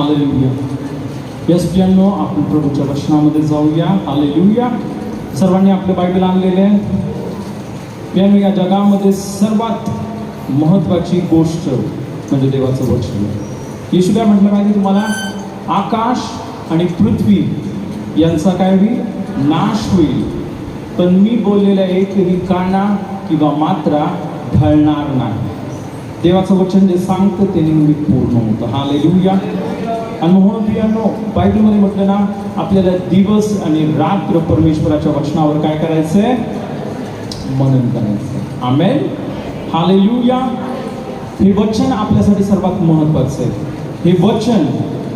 Hallelujah. Yes प्रियांनो, आपण प्रभूच्या वचनामध्ये जाऊया. Hallelujah. सर्वांनी आपले बायबल आणलेले आहे. प्रियांनो, या जगामध्ये सर्वात महत्त्वाची गोष्ट म्हणजे देवाचं वचन. येशू काय म्हटलं माहिती तुम्हाला? आकाश आणि पृथ्वी यांचा काय होईल? नाश होईल, पण मी बोललेल्या एकही काना किंवा मात्रा ढळणार नाही. देवाचं वचन जे सांगतं ते नेहमी पूर्ण होतं. हालेलुया. आणि म्हणून प्रियांनो, बायबलमध्ये म्हटलं ना, आपल्याला दिवस आणि रात्र परमेश्वराच्या वचनावर काय करायचंय? मनन करायचं. आमेन. हालेलुया. हे वचन आपल्यासाठी सर्वात महत्वाचं आहे. हे वचन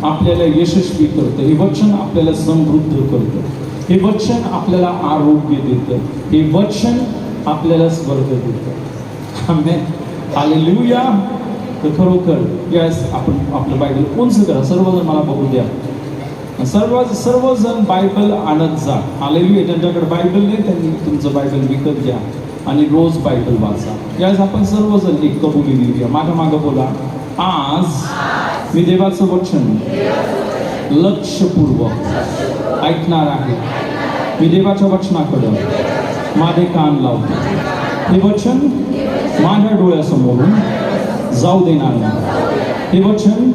आपल्याला यशस्वी करतं. हे वचन आपल्याला समृद्ध करतं. हे वचन आपल्याला आरोग्य देतं. हे वचन आपल्याला स्वर्ग देतं. आमेन. हालेलुया. तर खरोखर यास आपण आपलं बायबल कोणचं करा, सर्वजण मला बघू द्या. सर्वजण बायबल आणत जा. हालेलुया. ज्यांच्याकडे बायबल नाही त्यांनी तुमचं बायबल विकत घ्या आणि रोज बायबल वाचा. यास आपण सर्वजण एक कबुली देऊया. माझ्या मागं बोला, आज मी देवाचं वचन लक्षपूर्वक ऐकणार आहे. मी देवाच्या वचनाकडं माझे कान लावतो. हे वचन माझ्या डोळ्यासमोरून जाऊ देणार नाही. हे वचन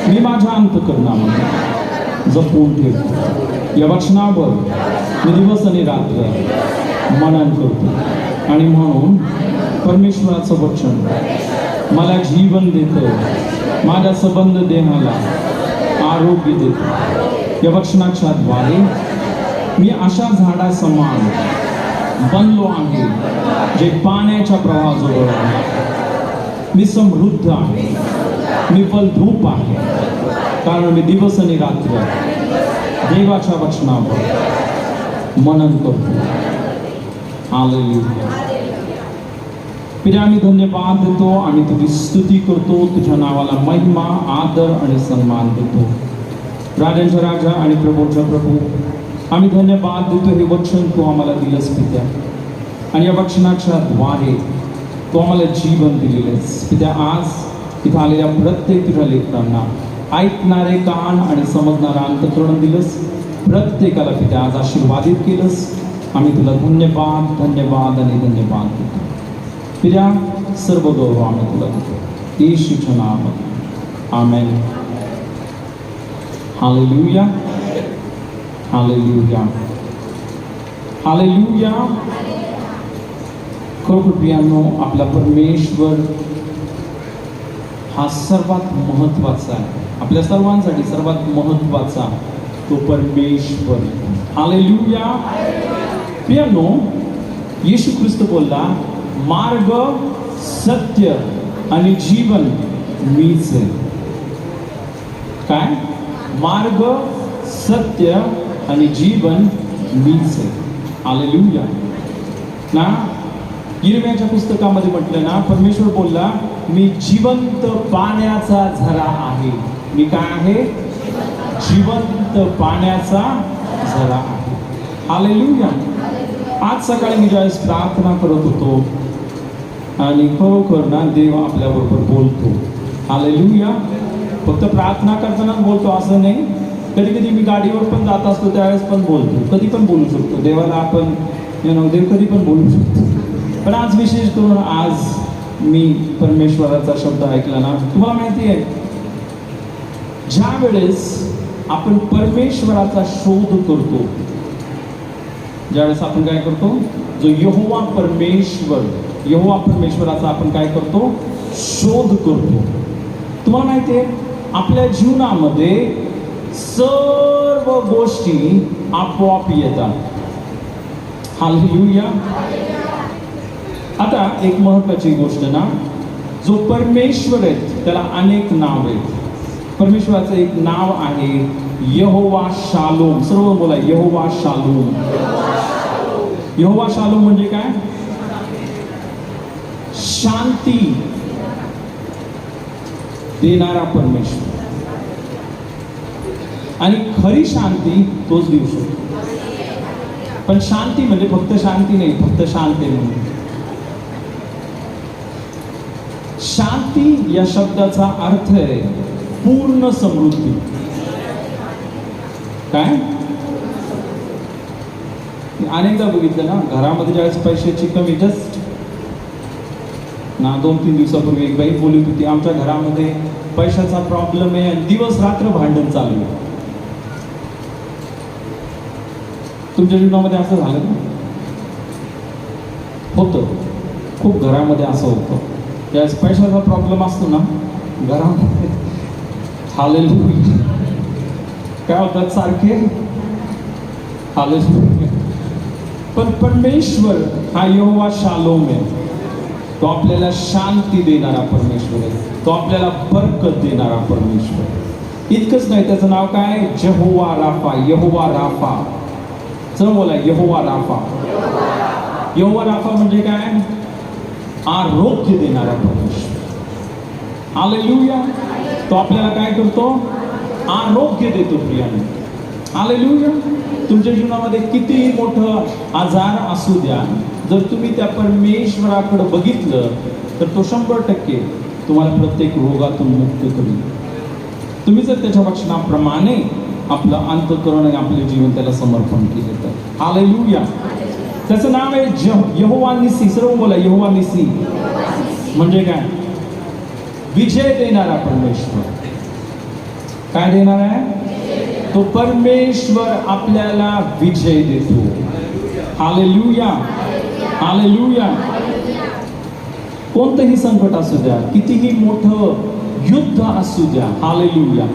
मी माझ्या अंतःकरणामध्ये जपून ठेवतो. या वचनावर मी दिवस आणि रात्र मनन करतो. आणि म्हणून परमेश्वराचं वचन मला जीवन देतं, माझ्या संबंध देहाला आरोग्य देतं. या वचनाच्या द्वारे मी अशा झाडासमान बनलो आहे जे पाण्याच्या प्रवाहाजवळ आहे. मी समृद्ध आहे, मी फलद्रूप आहे, कारण मी दिवस आणि रात्र देवाच्या वचनावर मनन करतो. हालेलुया. पिता, आम्ही धन्यवाद देतो आणि तुझी स्तुती करतो. तुझ्या नावाला महिमा, आदर आणि सन्मान देतो. राजांच्या राजा आणि प्रभूच्या प्रभू, आम्ही धन्यवाद देतो. हे वचन तू आम्हाला दिलंस पित्या, आणि या वचनाच्या द्वारे तू आम्हाला जीवन दिलेलंस पित्या. आज इथं आलेल्या प्रत्येक तुझ्या लेकरांना ऐकणारे कान आणि समजणारा अंतःकरण दिलंस. प्रत्येकाला पित्या आज आशीर्वादित केलंस. आम्ही तुला धन्यवाद धन्यवाद आणि धन्यवाद देतो पित्या. सर्व गौरव आम्ही तुला देतो येशूच्या नावात. आमेन. हालेलुया. हालेलुया. हालेलुया. खरोखर प्रियांनो, आपला परमेश्वर हा सर्वात महत्त्वाचा आहे. आपल्या सर्वांसाठी सर्वात महत्त्वाचा तो परमेश्वर. हालेलुया. प्रियांनो, येशू ख्रिस्त बोलला, मार्ग, सत्य आणि जीवन मीच आहे. काय? मार्ग, सत्य आणि जीवन मीच आहे. हालेलुया. ना यिर्मयाच्या पुस्तकामध्ये म्हटलं ना, परमेश्वर बोलला, मी जिवंत पाण्याचा झरा आहे. मी काय आहे? जिवंत पाण्याचा झरा आहे. हालेलुया. आज सकाळी मी ज्यावेळेस प्रार्थना करत होतो आणि खरोखर ना देव आपल्याबरोबर बोलतो. हालेलुया. फक्त प्रार्थना करताना बोलतो असं नाही. कधी कधी मी गाडीवर पण जात असतो त्यावेळेस पण बोलतो. कधी पण बोलू शकतो देवाला आपण. देव कधी पण बोलू शकतो. पण आज विशेष करून आज मी परमेश्वराचा शब्द ऐकला ना, तुम्हाला माहिती आहे, ज्या वेळेस आपण परमेश्वराचा शोध करतो, ज्यावेळेस आपण काय करतो, जो यहोवा परमेश्वराचा आपण काय करतो? शोध करतो. तुम्हाला माहिती आहे, आपल्या जीवनामध्ये सर्व गोष्टी आपोआप येतात. हालेलुया. आता एक महत्वाची गोष्ट ना, जो परमेश्वर आहे त्याला अनेक नाव आहेत. परमेश्वराचं एक नाव आहे यहोवा शालोम. सर्व बोला, यहोवा शालोम. यहोवा शालोम म्हणजे काय? शांती देणारा परमेश्वर. आणि खरी शांती तोच देऊ शकतो. पण शांती म्हणजे फक्त शांती नाही, फक्त शांत आहे म्हणून. शांती या शब्दाचा अर्थ आहे पूर्ण समृद्धी. काय अनेकदा बघितलं ना, घरामध्ये ज्यावेळेस पैशाची कमी, जस्ट ना 2-3 दिवसापूर्वी एक बाई बोलत होती, आमच्या घरामध्ये पैशाचा प्रॉब्लेम आहे आणि दिवस रात्र भांडण चालू आहे. तुमच्या जीवनामध्ये असं झालं ना? होतं, खूप घरामध्ये असं होतं. ज्यावेळेस पैशाचा प्रॉब्लेम असतो ना घरामध्ये, हालेलुया, काय होतात सारखे हालेलुया. पण परमेश्वर हा यहोवा शालोम आहे. तो आपल्याला शांती देणारा परमेश्वर आहे. तो आपल्याला बरकत देणारा परमेश्वर. इतकंच नाही, त्याचं नाव काय? यहोवा राफा. यहोवा राफा. चल बोला, यहोवा राफा. यहोवा राफा म्हणजे काय? आरोग्य देणारा परमेश्वर. हालेलुया. तो आपल्याला काय करतो? आरोग्य देतो प्रियाने. हालेलुया. तुमच्या जीवनामध्ये कितीही मोठं आजार असू द्या, जर तुम्ही त्या परमेश्वराकडे बघितलं तर तो 100% तुम्हाला प्रत्येक रोगातून मुक्त करेल. तुम्ही जर त्याच्या वचनाप्रमाणे आपलं अंतःकरण आणि आपले जीवन त्याला समर्पण केले तर. हालेलुया. त्याचं नाव आहे यहोवा निसी. सर्व बोला, यहोवा निसी म्हणजे काय? विजय देणारा परमेश्वर. काय देणार आहे? तो परमेश्वर आपल्याला विजय देतो. हालेलुया. हालेलुया. कोणतंही संकट असू द्या, कितीही मोठं युद्ध असू द्या, हालेलुया,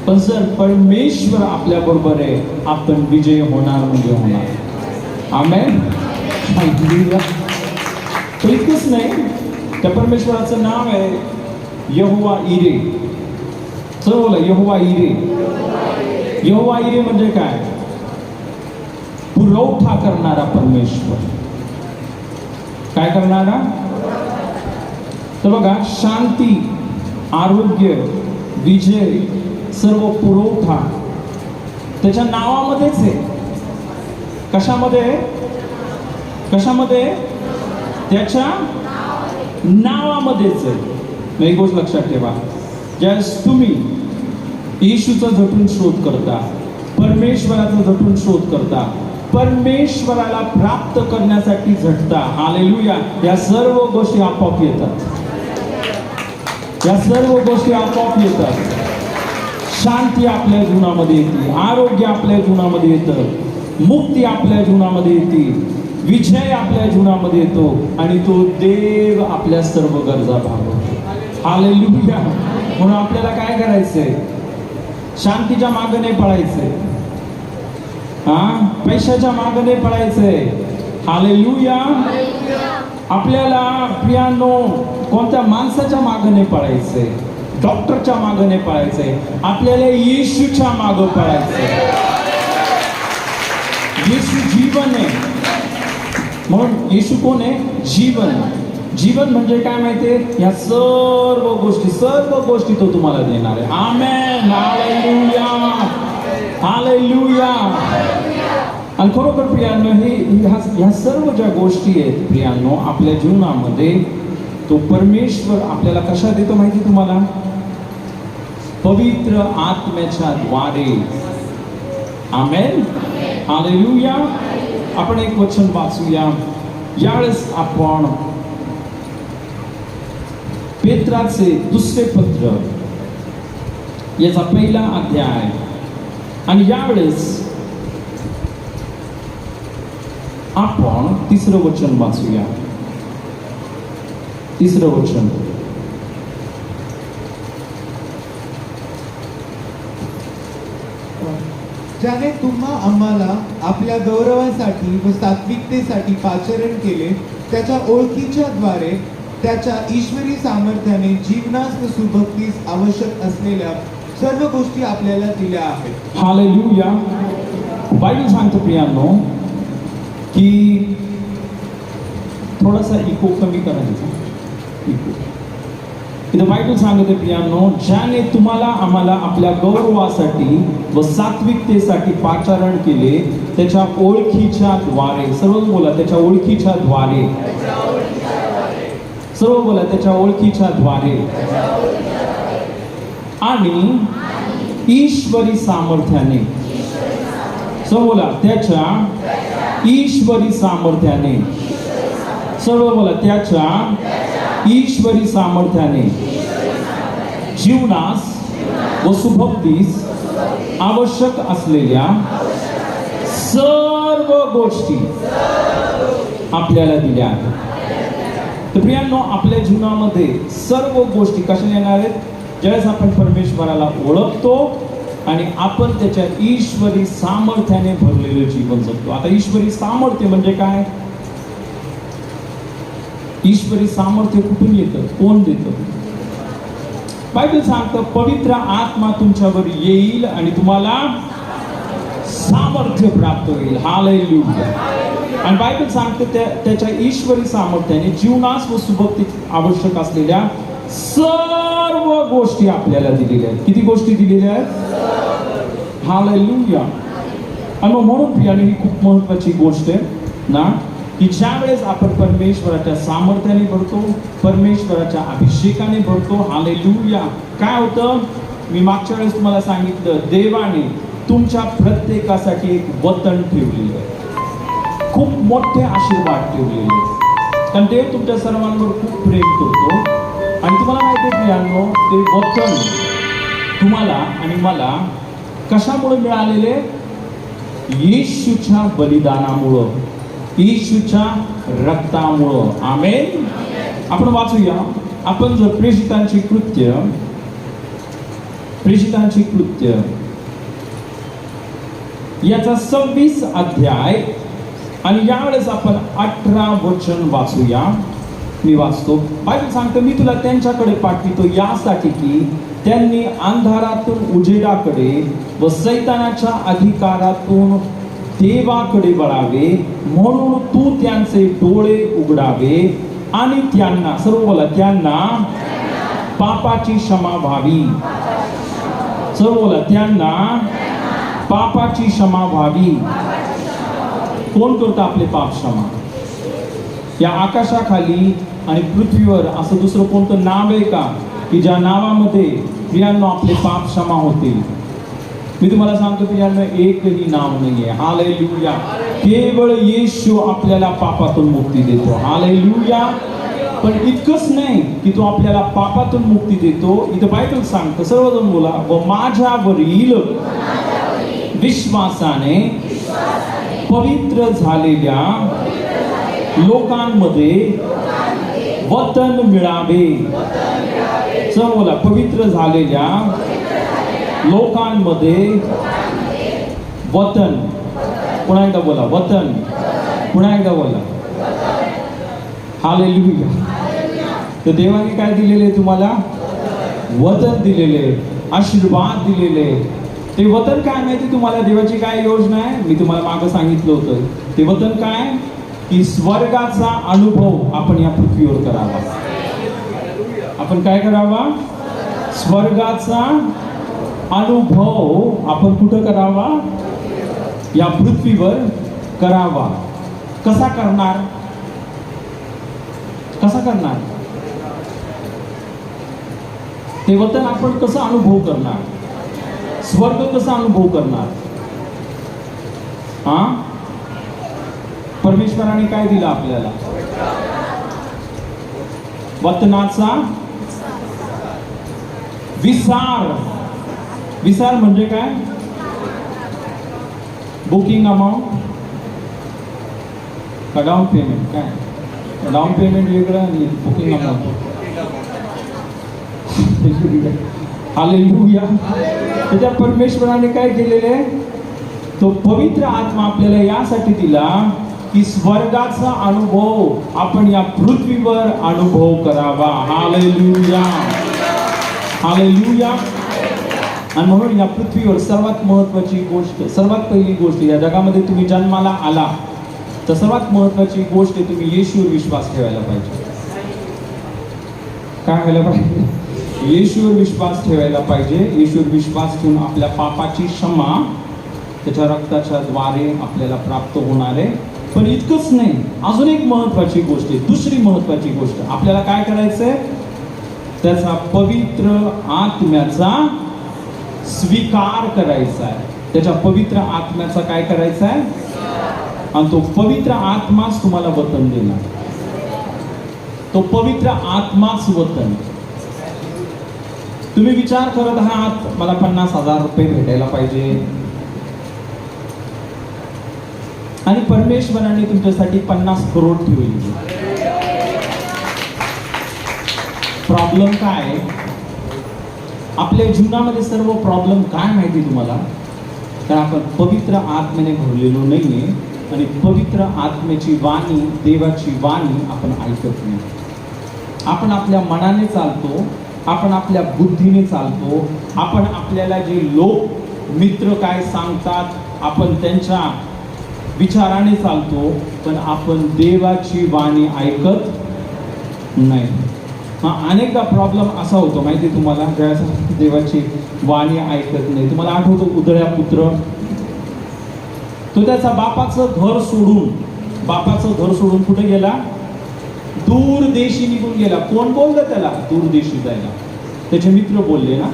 पण जर परमेश्वर आपल्या बरोबर आहे, आपण विजय होणार म्हणजे होणार. आमेन. हालेलुया. तर इतकंच नाही, त्या परमेश्वराचं नाव आहे यहोवा इरे. चल बोला, यहोवा इरे. यहोवा इरे म्हणजे काय? पुरवठा करणारा परमेश्वर. काय करणारा? तर बघा, शांती, आरोग्य, विजय, सर्व पुरवठा त्याच्या नावामध्येच आहे. कशामध्ये? कशामध्ये? त्याच्या नावामध्येच आहे. एक गोष्ट लक्षात ठेवा, ज्यावेळेस तुम्ही येशूचा झटून शोध करता, परमेश्वराचा झटून शोध करता, परमेश्वराला प्राप्त करण्यासाठी झटता, हालेलुया, या सर्व गोष्टी आपोआप येतात. या सर्व गोष्टी आपोआप येतात. शांती आपल्या जीवनामध्ये येते, आरोग्य आपल्या जीवनामध्ये येतं, मुक्ती आपल्या जीवनामध्ये येते, विजय आपल्या जीवनामध्ये येतो आणि तो देव आपल्या सर्व गरजा भागवतो. हालेलुया. म्हणून आपल्याला काय करायचंय? शांतीच्या मागे नाही पळायचंय, पैशाच्या मागे नाही पळायचंय. हालेलुया. आपल्याला प्रियानो कोणत्या माणसाच्या मागे नाही पळायचंय, डॉक्टरच्या मागे नाही पळायचंय, आपल्याला येशूच्या मागे पळायचंय. येशू जीवन आहे. म्हणून येशू कोण आहे? जीवन. जीवन म्हणजे काय माहितीये? या सर्व गोष्टी तो तुम्हाला देणार आहे. आमेन. हालेलुया. हालेलुया. आणि खरोखर प्रियांनो, ह्या सर्व ज्या गोष्टी आहेत प्रियांनो आपल्या जीवनामध्ये, तो परमेश्वर आपल्याला कशा देतो माहिती तुम्हाला? पवित्र आत्म्याच्या द्वारे. आमेन. हालेलुया. आपण एक वचन वाचूया. यावेळेस आपण पेत्राचे दुसरे पत्र याचा पहिला अध्याय, आणि यावेळेस आपण तिसरं वचन वाचूया. तिसरं वचन, ज्याने तुम्हा आम्हाला आपल्या गौरवासाठी व सात्विकतेसाठी पाचारण केले, त्याच्या ओळखीच्या द्वारे त्याच्या ईश्वरी सामर्थ्याने जीवनास व सुभक्तीस आवश्यक असलेल्या सर्व गोष्टी आपल्याला दिल्या आहेत. हालेलुया. बायबल सांगतो प्रियांनो की थोडासा इको कमी करायचा. इथं बायबल सांगते प्रियांनो, ज्याने तुम्हाला आम्हाला आपल्या गौरवासाठी व सात्विकतेसाठी पाचारण केले, त्याच्या ओळखीच्या द्वारे. सर्व बोला, त्याच्या ओळखीच्या द्वारे. सर्व बोला, त्याच्या ओळखीच्या द्वारे. आणि ईश्वरी सामर्थ्याने. सर्व बोला, त्याच्या ईश्वरी सामर्थ्याने. सर्व बोला, त्याच्या ईश्वरी सामर्थ्याने जीवनास व सुभक्तीस आवश्यक असलेल्या सर्व गोष्टी आपल्याला दिल्या आहेत. तर प्रियांनो, आपल्या जीवनामध्ये सर्व गोष्टी कशा येणार आहेत? ज्यावेळेस आपण परमेश्वराला ओळखतो आणि आपण त्याच्या ईश्वरी सामर्थ्याने भरलेलं जीवन जगतो. आता ईश्वरी सामर्थ्य म्हणजे काय? ईश्वरी सामर्थ्य कुठून येतं? कोण देतं? बायबल सांगतं, पवित्र आत्मा तुमच्यावर येईल आणि तुम्हाला सामर्थ्य प्राप्त होईल. हालेलुया. आणि बायबल सांगतं त्याच्या ईश्वरी सामर्थ्याने जीवनास व सुभक्तीत आवश्यक असलेल्या सर्व गोष्टी आपल्याला दिलेल्या आहेत. किती गोष्टी दिलेल्या आहेत? हालेलुया. आणि म्हणून प्रियाने ही खूप महत्वाची गोष्ट आहे ना, की ज्या वेळेस आपण परमेश्वराच्या सामर्थ्याने भरतो, परमेश्वराच्या अभिषेकाने भरतो. हालेलुया. काय होतं? मी मागच्या वेळेस तुम्हाला सांगितलं, देवाने तुमच्या प्रत्येकासाठी एक वतन ठेवलेलं आहे. खूप मोठे आशीर्वाद ठेवलेले आहेत. कारण देव तुमच्या सर्वांवर खूप प्रेम करतो. आणि तुम्हाला माहिती आहे प्रियांनो, ते वचन तुम्हाला आणि मला कशामुळे मिळालेले? येशूच्या बलिदानामुळं, येशूच्या रक्तामुळं. आमेन. आपण वाचूया. आपण जर प्रेषितांची कृत्य याचा 26 अध्याय आणि यावेळेस आपण 18 वचन वाचूया. मी वाचतो. बायबल सांगतं, मी तुला त्यांच्याकडे पाठवितो यासाठी की त्यांनी अंधारातून उजेडाकडे व सैतानाच्या अधिकारातून देवाकडे वळावे, म्हणून तू त्यांचे डोळे उघडावे आणि त्यांना, सर्व बोला, त्यांना पापाची क्षमा व्हावी. सर्व बोला, त्यांना पापाची क्षमा व्हावी. कोण करतं आपले पाप क्षमा? या आकाशाखाली आणि पृथ्वीवर असं दुसरं कोणतं नाव आहे का की ज्या नावामध्ये प्रियांनो आपले पाप क्षमा होतील? मी तुम्हाला सांगतो प्रियांनो, एकही नाव नाहीये. हालेलुया. केवळ येशू आपल्याला पापातून मुक्ती देतो. हालेलुया. पण इतकंच नाही की तो आपल्याला पापातून मुक्ती देतो. इथं बायबल सांगतं, सर्वजण बोला, व माझ्यावरील विश्वासाने पवित्र झालेल्या लोकांमध्ये वतन मिळावे. सर्व बोला, पवित्र झालेल्या लोकांमध्ये वतन. पुन्हा एकदा बोला, वतन. पुन्हा एकदा बोला. हालेलुया. तर देवाने काय दिलेले तुम्हाला? वतन दिलेले, आशीर्वाद दिलेले. ते वतन काय माहिती तुम्हाला? देवाची काय योजना आहे? मी तुम्हाला मागं सांगितलं होतं. ते वतन काय? की स्वर्गाचा अनुभव आपण या पृथ्वीवर करावा. आपण काय करावा? स्वर्गाचा अनुभव आपण कुठं करावा? या पृथ्वीवर करावा. कसा करणार? कसा करणार? ते वतन आपण कसं अनुभव करणार? स्वर्ग कसा अनुभव करणार? हा, परमेश्वराने काय दिलं आपल्याला? वतनाचा विसार. विसार म्हणजे काय? बुकिंग अमाऊंट का डाऊन पेमेंट? काय डाऊन पेमेंट वेगळं आणि बुकिंग अमाऊंट. हालेलुया. त्याच्या परमेश्वराने काय केलेले? तो पवित्र आत्मा आपल्याला यासाठी दिला की स्वर्गाचा अनुभव आपण या पृथ्वीवर अनुभव करावा. हालेलुया. हालेलुया. आणि म्हणून या पृथ्वीवर सर्वात महत्वाची गोष्ट, सर्वात पहिली गोष्ट, या जगामध्ये तुम्ही जन्माला आला तर सर्वात महत्वाची गोष्ट तुम्ही येशूवर विश्वास ठेवायला पाहिजे. काय व्हायला पाहिजे? येशूवर विश्वास ठेवायला पाहिजे. येशूवर विश्वास ठेवून आपल्या पापाची क्षमा त्याच्या रक्ताच्या द्वारे आपल्याला प्राप्त होणार आहे. पण इतकंच नाही, अजून एक महत्वाची गोष्ट आहे. दुसरी महत्वाची गोष्ट, आपल्याला काय करायचंय? त्याचा पवित्र आत्म्याचा स्वीकार करायचा आहे. त्याच्या पवित्र आत्म्याचा काय करायचा आहे? आणि तो पवित्र आत्माच तुम्हाला वतन देणार. तो पवित्र आत्माच वतन. तुम्ही विचार करत आहात मला 50,000 रुपये भेटायला पाहिजे, आणि परमेश्वराने तुमच्यासाठी 50 करोड ठेवली. प्रॉब्लेम काय? आपल्या जीवनामध्ये सर्व प्रॉब्लेम काय माहिती तुम्हाला? तर आपण पवित्र आत्म्याने भरलेलो नाहीये आणि पवित्र आत्म्याची वाणी, देवाची वाणी आपण ऐकत नाही. आपण आपल्या मनाने चालतो, आपण आपल्या बुद्धीने चालतो, आपण आपल्याला जे लोक मित्र काय सांगतात आपण त्यांच्या विचाराने चालतो, पण आपण देवाची वाणी ऐकत नाही. अनेकदा प्रॉब्लेम असा होतो माहिती तुम्हाला, ज्यावेळेस देवाची वाणी ऐकत नाही. तुम्हाला आठवतो उधळ्या पुत्र, तो त्याचा बापाचं घर सोडून कुठे गेला? दूर देशी निघून गेला. कोण बोललं त्याला दूर देशी जायला? त्याचे मित्र बोलले ना.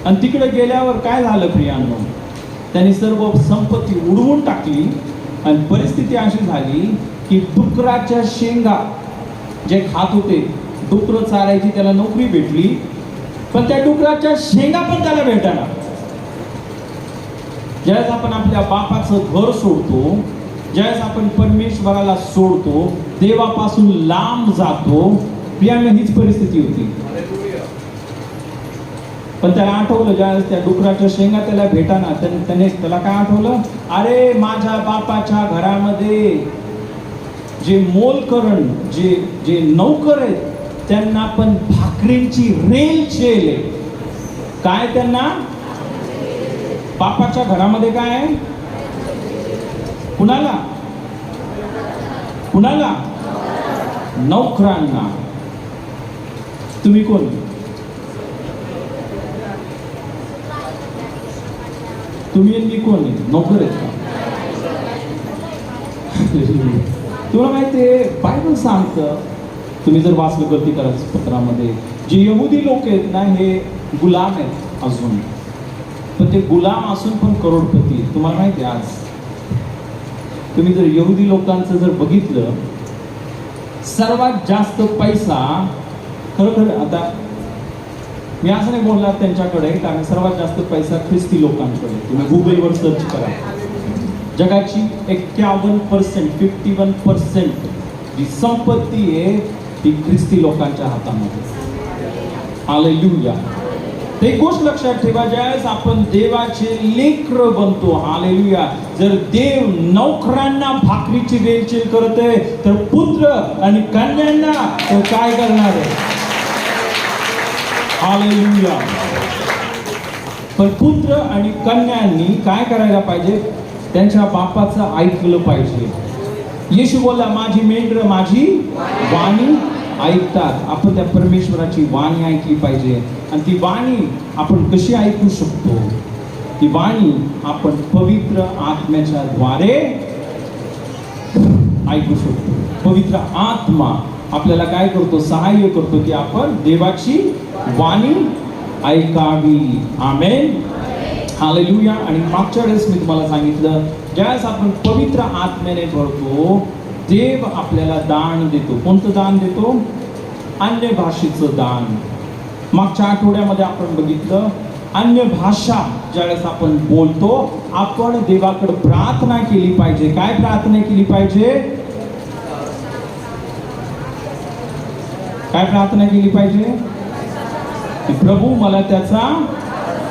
आणि तिकडे गेल्यावर काय झालं प्रियांनो? त्यांनी सर्व संपत्ती उडवून टाकली आणि परिस्थिती अशी झाली की डुकराच्या शेंगा जे खात होते, डुकरं चारायची त्याला नोकरी भेटली, पण त्या डुकराच्या शेंगा पण त्याला भेटणार. ज्यावेळेस आपण आपल्या बापाचं घर सोडतो, ज्यावेळेस आपण परमेश्वराला सोडतो, देवापासून लांब जातो, प्रियांनो हीच परिस्थिती होती. पण त्याला आठवलं, ज्यावेळेस त्या डुकराच्या शेंगा त्याला भेटाना, त्याला काय आठवलं? अरे माझ्या बापाच्या घरामध्ये जे मोलकरण, जे नौकर आहेत, त्यांना पण भाकरींची रेल चेल आहे. काय त्यांना? बापाच्या घरामध्ये काय आहे? कुणाला? नौकरांना. तुम्ही कोण? तुम्ही आणि मी कोण आहे? नोकर आहेत का? तुला माहिती आहे बायबल सांगतं, तुम्ही जर वाचलं गलती करायचं पत्रामध्ये, जे यहुदी लोक आहेत ना, हे गुलाम आहेत अजून, पण ते गुलाम असून पण करोडपती. तुम्हाला माहिती आहे आज तुम्ही जर यहुदी लोकांचं जर बघितलं, सर्वात जास्त पैसा खरोखर, आता मी असं नाही बोलणार त्यांच्याकडे, कारण सर्वात जास्त पैसा ख्रिस्ती लोकांकडे. तुम्ही गुगलवर सर्च करा, जगाची 51%, 51% जी संपत्ती आहे ती ख्रिस्ती लोकांच्या हातामध्ये. हालेलुया. ते गोष्ट लक्षात ठेवा, ज्यावेळेस आपण देवाचे लेकरं बनतो, हालेलुया, जर देव नौकरांना भाकरीची रेलचेल करत आहे, तर पुत्र आणि कन्यांना तो काय करणार आहे? हालेलुया. पण पुत्र आणि कन्यांनी काय करायला पाहिजे? त्यांच्या बापाचं ऐकलं पाहिजे. येशू बोलला, माझी मेंढरं माझी वाणी ऐकतात. आपण त्या परमेश्वराची वाणी ऐकली पाहिजे. आणि ती वाणी आपण कशी ऐकू शकतो? ती वाणी आपण पवित्र आत्म्याच्या द्वारे ऐकू शकतो. पवित्र आत्मा आपल्याला काय करतो? सहाय्य करतो की आपण देवाची वाणी ऐकावी. आमेन. हालेलुया. आणि मागच्या वेळेस मी तुम्हाला सांगितलं, ज्यावेळेस आपण पवित्र आत्म्याने भरतो, देव आपल्याला दान देतो. कोणतं दान देतो? अन्य भाषेचं दान. मागच्या आठवड्यामध्ये आपण बघितलं, अन्य भाषा ज्यावेळेस आपण बोलतो, आपण देवाकडे प्रार्थना केली पाहिजे. काय प्रार्थना केली पाहिजे? काय प्रार्थना केली पाहिजे? प्रभू मला त्याचा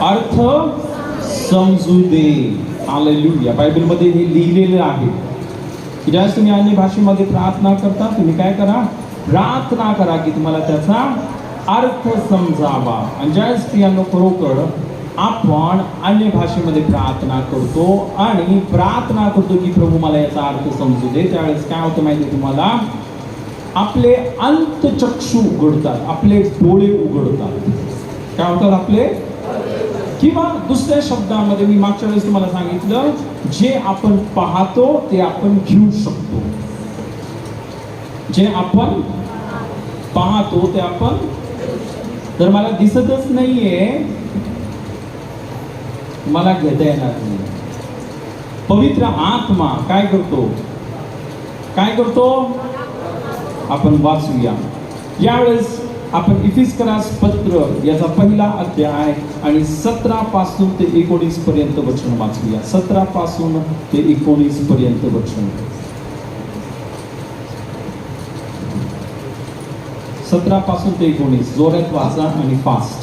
अर्थ समजू दे. हालेलुया. बायबलमध्ये हे लिहिलेलं आहे की ज्यावेळेस तुम्ही अन्य भाषेमध्ये प्रार्थना करता, तुम्ही काय करा? प्रार्थना करा की तुम्हाला त्याचा अर्थ समजावा. आणि ज्यावेळेस प्रियांनो खरोखर आपण अन्य भाषेमध्ये प्रार्थना करतो आणि प्रार्थना करतो की प्रभू मला याचा अर्थ समजू दे, त्यावेळेस काय होतं माहिती तुम्हाला? आपले अंतचक्षु उघडतात, आपले डोळे उघडतात. काय होतात आपले? किंवा दुसऱ्या शब्दामध्ये मी मागच्या वेळेस तुम्हाला सांगितलं, जे आपण पाहतो ते आपण घेऊ शकतो. जे आपण पाहतो ते आपण जर मला दिसतच नाहीये, मला घेता येणार नाही. पवित्र आत्मा काय करतो? काय करतो? आपण वाचूया. यावेळेस आपण इफिस्करास पत्र याचा पहिला अध्याय आणि 17 पासून ते 19 पर्यंत वचन वाचूया. 17 पासून ते 19 पर्यंत वचन. 17 पासून ते 19 जोरात वाचा आणि फास्ट.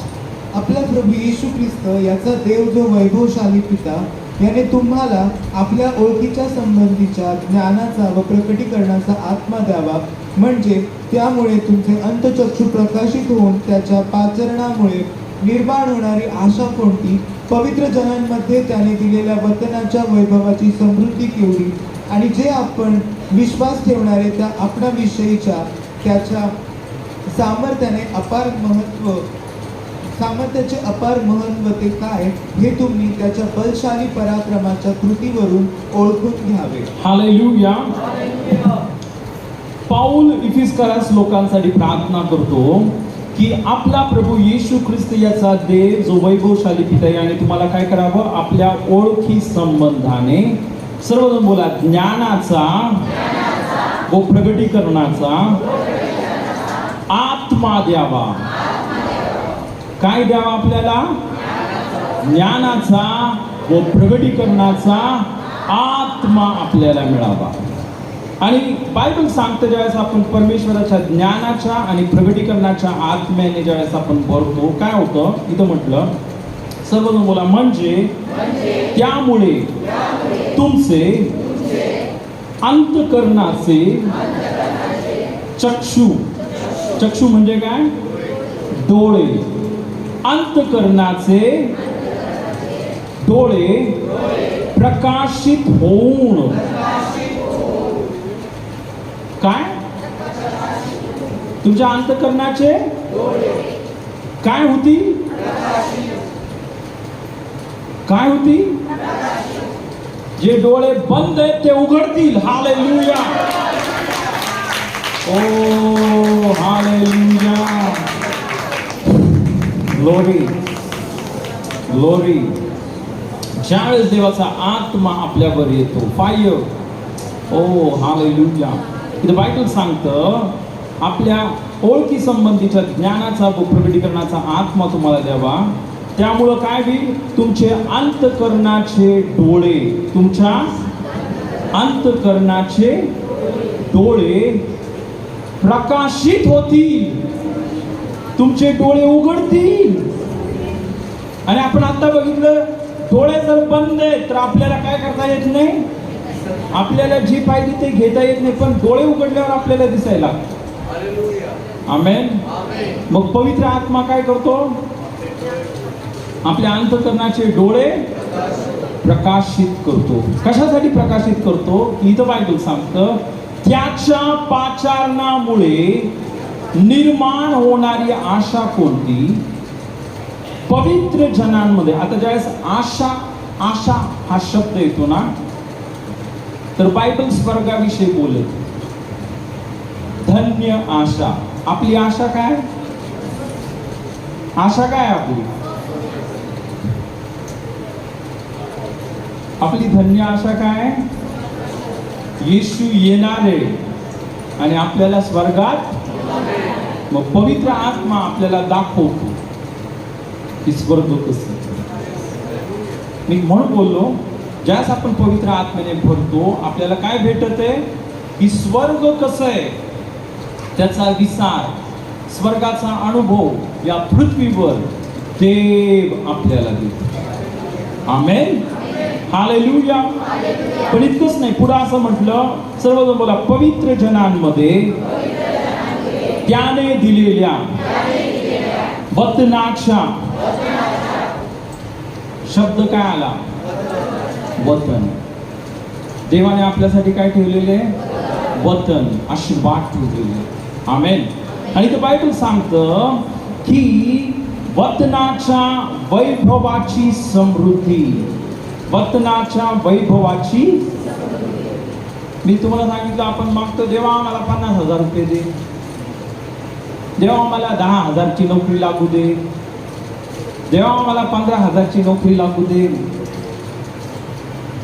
आपला प्रभू येशू ख्रिस्त याचा देव जो वैभवशाली पिता याने तुम्हाला आपल्या ओळखीच्या संबंधीच्या ज्ञानाचा व प्रकटीकरणाचा आत्मा द्यावा, म्हणजे त्यामुळे तुमचे अंतचक्षु प्रकाशित होऊन त्याच्या पाचरणामुळे निर्माण होणारी आशा कोणती, पवित्र जनांमध्ये त्याने दिलेल्या वचनाच्या वैभवाची समृद्धी केवढी, आणि जे आपण विश्वास ठेवणारे त्या आपणाविषयीच्या त्याच्या सामर्थ्याचे अपार महत्त्व ते काय, हे तुम्ही त्याच्या बलशाली पराक्रमाच्या कृतीवरून ओळखून घ्यावे. हालेलुया. पाऊल इफिस्करास लोकांसाठी प्रार्थना करतो की आपला प्रभू येशू ख्रिस्त याचा देव जो वैभवशाली पिता याने तुम्हाला काय करावं? आपल्या ओळखी संबंधाने, सर्वजण बोला, ज्ञानाचा व प्रगटीकरणाचा आत्मा द्यावा. काय द्यावा आपल्याला? ज्ञानाचा व प्रगटीकरणाचा आत्मा आपल्याला मिळावा. आणि बायबल सांगतं ज्यावेळेस आपण परमेश्वराच्या ज्ञानाच्या आणि प्रगटीकरणाच्या आत्म्याने ज्यावेळेस आपण भरतो, काय होतं? इथं म्हटलं, सर्वजण बोला, म्हणजे त्यामुळे तुमचे अंतःकरणाचे चक्षु म्हणजे काय? डोळे. अंतःकरणाचे डोळे प्रकाशित होऊन काय? तुमच्या अंतःकरणाचे काय होती? काय होती? जे डोळे बंद आहेत ते उघडतील. हालेलुया. ओ हालेलुया. Glory glory. ज्यावेळेस देवाचा आत्मा आपल्यावर येतो, फायर. ओ हालेलुया. इथं बायबल सांगतं आपल्या ओळखी संबंधीच्या ज्ञानाचा व प्रगटीकरणाचा आत्मा तुम्हाला द्यावा, त्यामुळं काय होईल? तुमचे अंतःकरणाचे डोळे, तुमच्या अंतःकरणाचे डोळे प्रकाशित होतील. तुमचे डोळे उघडतील. आणि आपण आता बघितलं, डोळे जर बंद आहेत तर आपल्याला काय करता येत नाही? आपल्याला जी पाहिजे ते घेता येत नाही, पण डोळे उघडल्यावर आपल्याला दिसायला. आमेन. मग पवित्र आत्मा काय करतो? आपल्या अंतःकरणाचे डोळे प्रकाशित करतो. कशासाठी प्रकाशित करतो? इथं बायबल सांगतं, त्याच्या पाचारणामुळे निर्माण होणारी आशा कोणती, पवित्र जनांमध्ये. आता ज्यावेळेस आशा हा शब्द येतो ना, तर बायबल स्वर्गाविषयी बोलत. धन्य आशा. आपली आशा काय? आशा काय आपली? आपली धन्य आशा काय? येशू येणार आहे आणि आपल्याला स्वर्गात. मग पवित्र आत्मा आपल्याला दाखवतो की स्वर्ग कसं. मी म्हणून बोललो, ज्यास आपण पवित्र आत्म्याने भरतो, आपल्याला काय भेटत आहे? की स्वर्ग कसं आहे त्याचा विचार, स्वर्गाचा अनुभव या पृथ्वीवर देव आपल्याला देतो. आमेन. हालेलुया. पण इतकंच नाही, पुढे असं म्हटलं, सर्वजण बोला, पवित्र जनांमध्ये त्याने दिलेल्या वचनाच्या. शब्द काय आला? वचन. देवाने आपल्यासाठी काय ठेवलेले? वचन, आशीर्वाद ठेवलेले. आमेन. आणि ते बायबल सांगतं की वचनाच्या वैभवाची समृद्धी. वचनाच्या वैभवाची. मी तुम्हाला सांगितलं, आपण मागतो देवा आम्हाला 50,000 रुपये दे. देवा मला 10,000ची नोकरी लागू दे, देवा मला 15,000ची नोकरी लागू दे.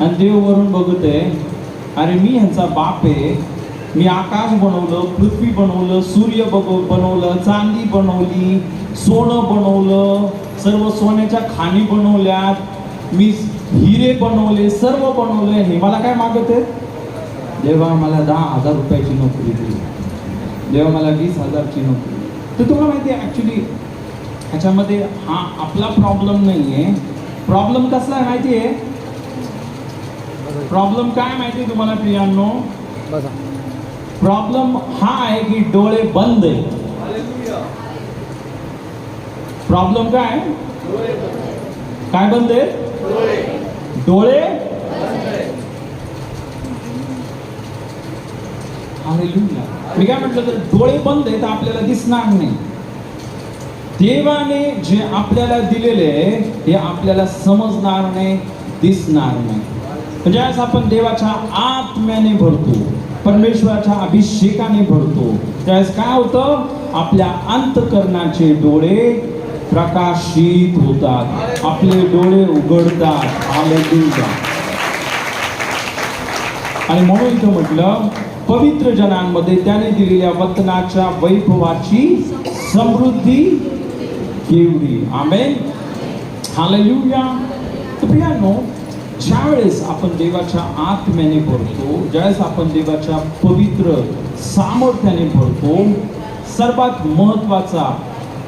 आणि देव वरून बघत आहे, अरे मी ह्यांचा बाप आहे, मी आकाश बनवलं, पृथ्वी बनवलं, सूर्य बनवलं, चांदी बनवली, सोनं बनवलं, सर्व सोन्याच्या खाणी बनवल्यात, मी हिरे बनवले, सर्व बनवले, हे मला काय मागत आहे? देवा मला 10,000 रुपयाची नोकरी दे, देवा मला 20,000ची नोकरी. तर तुम्हाला माहिती आहे ॲक्च्युली ह्याच्यामध्ये हा आपला प्रॉब्लेम नाही आहे. प्रॉब्लेम कसला आहे माहिती आहे? प्रॉब्लेम काय माहिती आहे तुम्हाला प्रियांनो? प्रॉब्लेम हा आहे की डोळे बंद आहे. प्रॉब्लेम काय? काय बंद आहे? डोळे. हालेलुया. मी काय म्हटलं, तर डोळे बंद आहेत, आपल्याला दिसणार नाही. देवाने जे आपल्याला दिलेले आहे हे आपल्याला समजणार नाही, दिसणार नाही. ज्यावेळेस आपण देवाच्या आत्म्याने भरतो, परमेश्वराच्या अभिषेकाने भरतो, त्यावेळेस काय होतं? आपल्या अंतःकरणाचे डोळे प्रकाशित होतात, आपले डोळे उघडतात. हालेलुया. आणि म्हणून इथं म्हटलं, पवित्र जनांमध्ये त्याने दिलेल्या वचनाच्या वैभवाची समृद्धी केवढी. आमेन. हालेलुया. तर प्रियांनो, ज्यावेळेस आपण देवाच्या आत्म्याने भरतो, ज्यावेळेस आपण देवाच्या पवित्र सामर्थ्याने भरतो, सर्वात महत्वाचा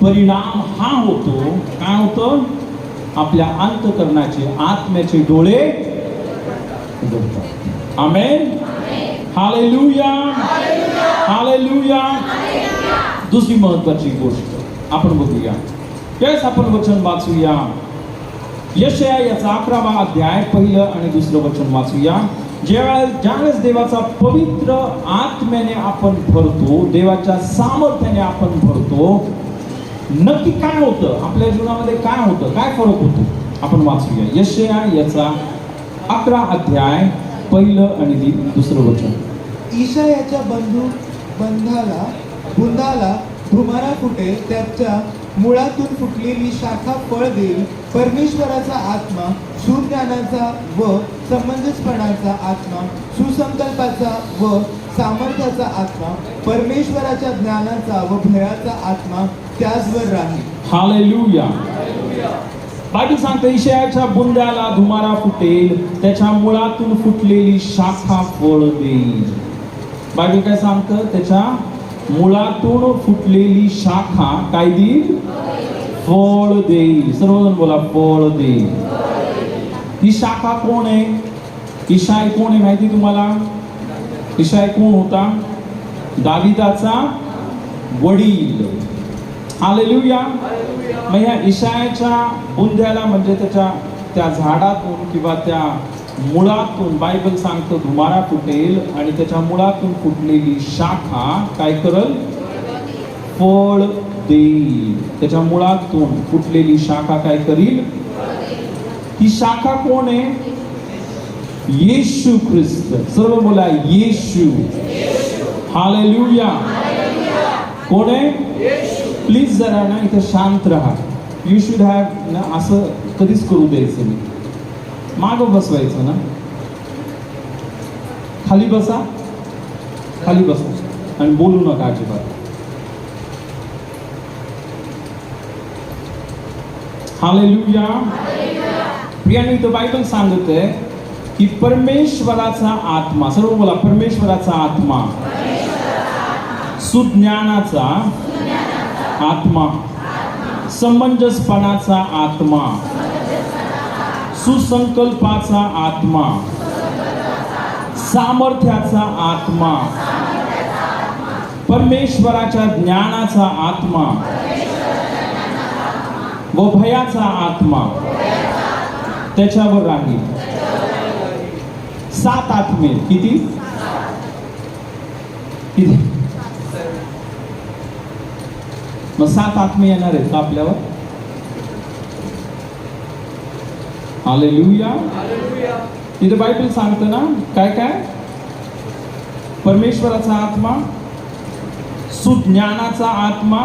परिणाम हा होतो, काय होतं? आपल्या अंतःकरणाचे आत्म्याचे डोळे उघडतात. आमेन. हालेलुया. हालेलुया. दुसरी महत्वाची गोष्ट आपण बघूया. त्यावेळेस आपण वचन वाचूया. यशाया याचा 11वा अध्याय, पहिलं आणि दुसरं वचन वाचूया. ज्यावेळेस देवाचा पवित्र आत्म्याने आपण भरतो, देवाच्या सामर्थ्याने आपण भरतो, नक्की काय होतं? आपल्या जीवनामध्ये काय होतं? काय फरक होतो? आपण वाचूया. यशाया याचा 11 अध्याय, पहिलं आणि दुसरं वचन. ईशायाच्या बुंदाला धुमारा फुटेल, त्याच्या मुळातून फुटलेली शाखा फळ देईल. परमेश्वराचा आत्मा, सुज्ञानाचा व समंजसपणाचा आत्मा, सुसंकल्पाचा व सामर्थ्याचा आत्मा, परमेश्वराच्या ज्ञानाचा व भयाचा आत्मा त्याचवर राहील. हालेलुया. बायबल सांगते, ईशायाच्या बुंद्याला धुमारा फुटेल, त्याच्या मुळातून फुटलेली शाखा फळ देईल. बायबल काय सांगतं? त्याच्या मुळातून फुटलेली शाखा काय देईल? फळ देईल. सर्वजण बोला, फळ देईल. ही शाखा कोण आहे? ईशाय कोण आहे माहिती तुम्हाला? ईशाय कोण होता? दाविदाचा वडील. हालेलुया. मग या ईशायाच्या बुंद्याला म्हणजे त्या झाडातून किंवा त्या मुळातून बायबल सांगतं धुमारा फुटेल आणि त्याच्या मुळातून फुटलेली शाखा काय करल? फळ देईल. त्याच्या मुळातून फुटलेली शाखा काय करील? ही शाखा कोण आहे? येशू ख्रिस्त. सर्व बोला, येशू. हालेलुया. कोण आहे? प्लीज जरा ना इथं शांत राहा. यू शुड हॅव ना, असं कधीच करू द्यायचं नाही. मागं बसवायचं ना. खाली बसा, खाली बसा आणि बोलू नका अजिबात. हालेलुया. प्रियांनो, इथं बायबल सांगत आहे की परमेश्वराचा आत्मा, सर्व बोला, परमेश्वराचा आत्मा, सुज्ञानाचा आत्मा, समंजसपणाचा आत्मा, सुसंकल्पाचा आत्मा, सामर्थ्याचा आत्मा, परमेश्वराच्या ज्ञानाचा आत्मा व भयाचा आत्मा त्याच्यावर राहील. 7 आत्मे. किती? किती? मग 7 आत्मे येणार आहेत का आपल्यावर? हालेलुया. तिथे बायबल सांगतं ना काय काय? परमेश्वराचा आत्मा, सुज्ञानाचा आत्मा,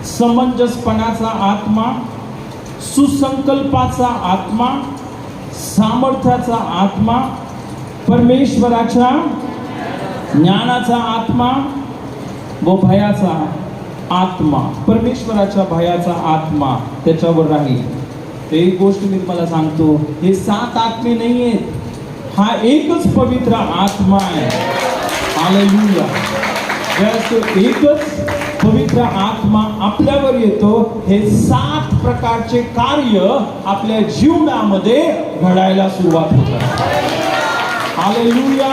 समंजसपणाचा आत्मा, सुसंकल्पाचा आत्मा, सामर्थ्याचा आत्मा, परमेश्वराच्या ज्ञानाचा आत्मा व भयाचा आत्मा. परमेश्वराच्या भयाचा आत्मा त्याच्यावर राहील. एक गोष्ट मी तुम्हाला सांगतो, हे 7 आत्मे नाही आहेत, हा एकच पवित्र आत्मा आहे. हालेलुया. तो एकच पवित्र आत्मा आपल्यावर येतो, हे 7 प्रकारचे कार्य आपल्या जीवनामध्ये घडायला सुरुवात होतात. हालेलुया.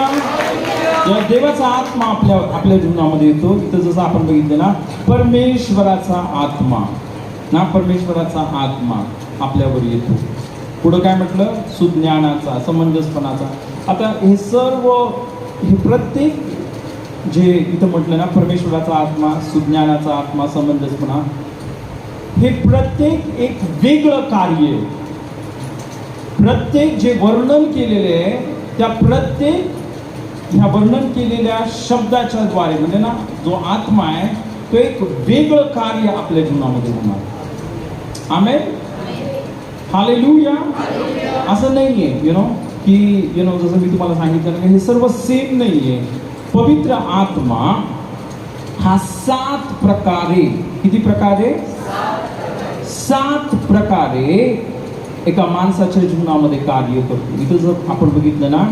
या देवाचा आत्मा आपल्या जीवनामध्ये येतो. इथं जसं आपण बघितलं ना, परमेश्वराचा आत्मा ना, परमेश्वराचा आत्मा आपल्यावर येतो. पुढं काय म्हटलं? सुज्ञानाचा, समंजसपणाचा. आता हे सर्व, हे प्रत्येक जे इथं म्हटलं ना, परमेश्वराचा आत्मा, सुज्ञानाचा आत्मा, समंजसपणा, हे प्रत्येक एक वेगळं कार्य. प्रत्येक जे वर्णन केलेले आहे त्या प्रत्येक ह्या वर्णन केलेल्या शब्दाच्या द्वारे, म्हणजे ना जो आत्मा आहे तो एक वेगळं कार्य आपल्या जीवनामध्ये होणार. आमेन. हालेलुया. असं नाहीये की जसं मी तुम्हाला सांगितलं ना, हे सर्व सेम नाहीये. पवित्र आत्मा हा 7 प्रकारे, किती प्रकारे? 7 प्रकारे एका माणसाच्या जीवनामध्ये कार्य करतो. इथं जर आपण बघितलं ना,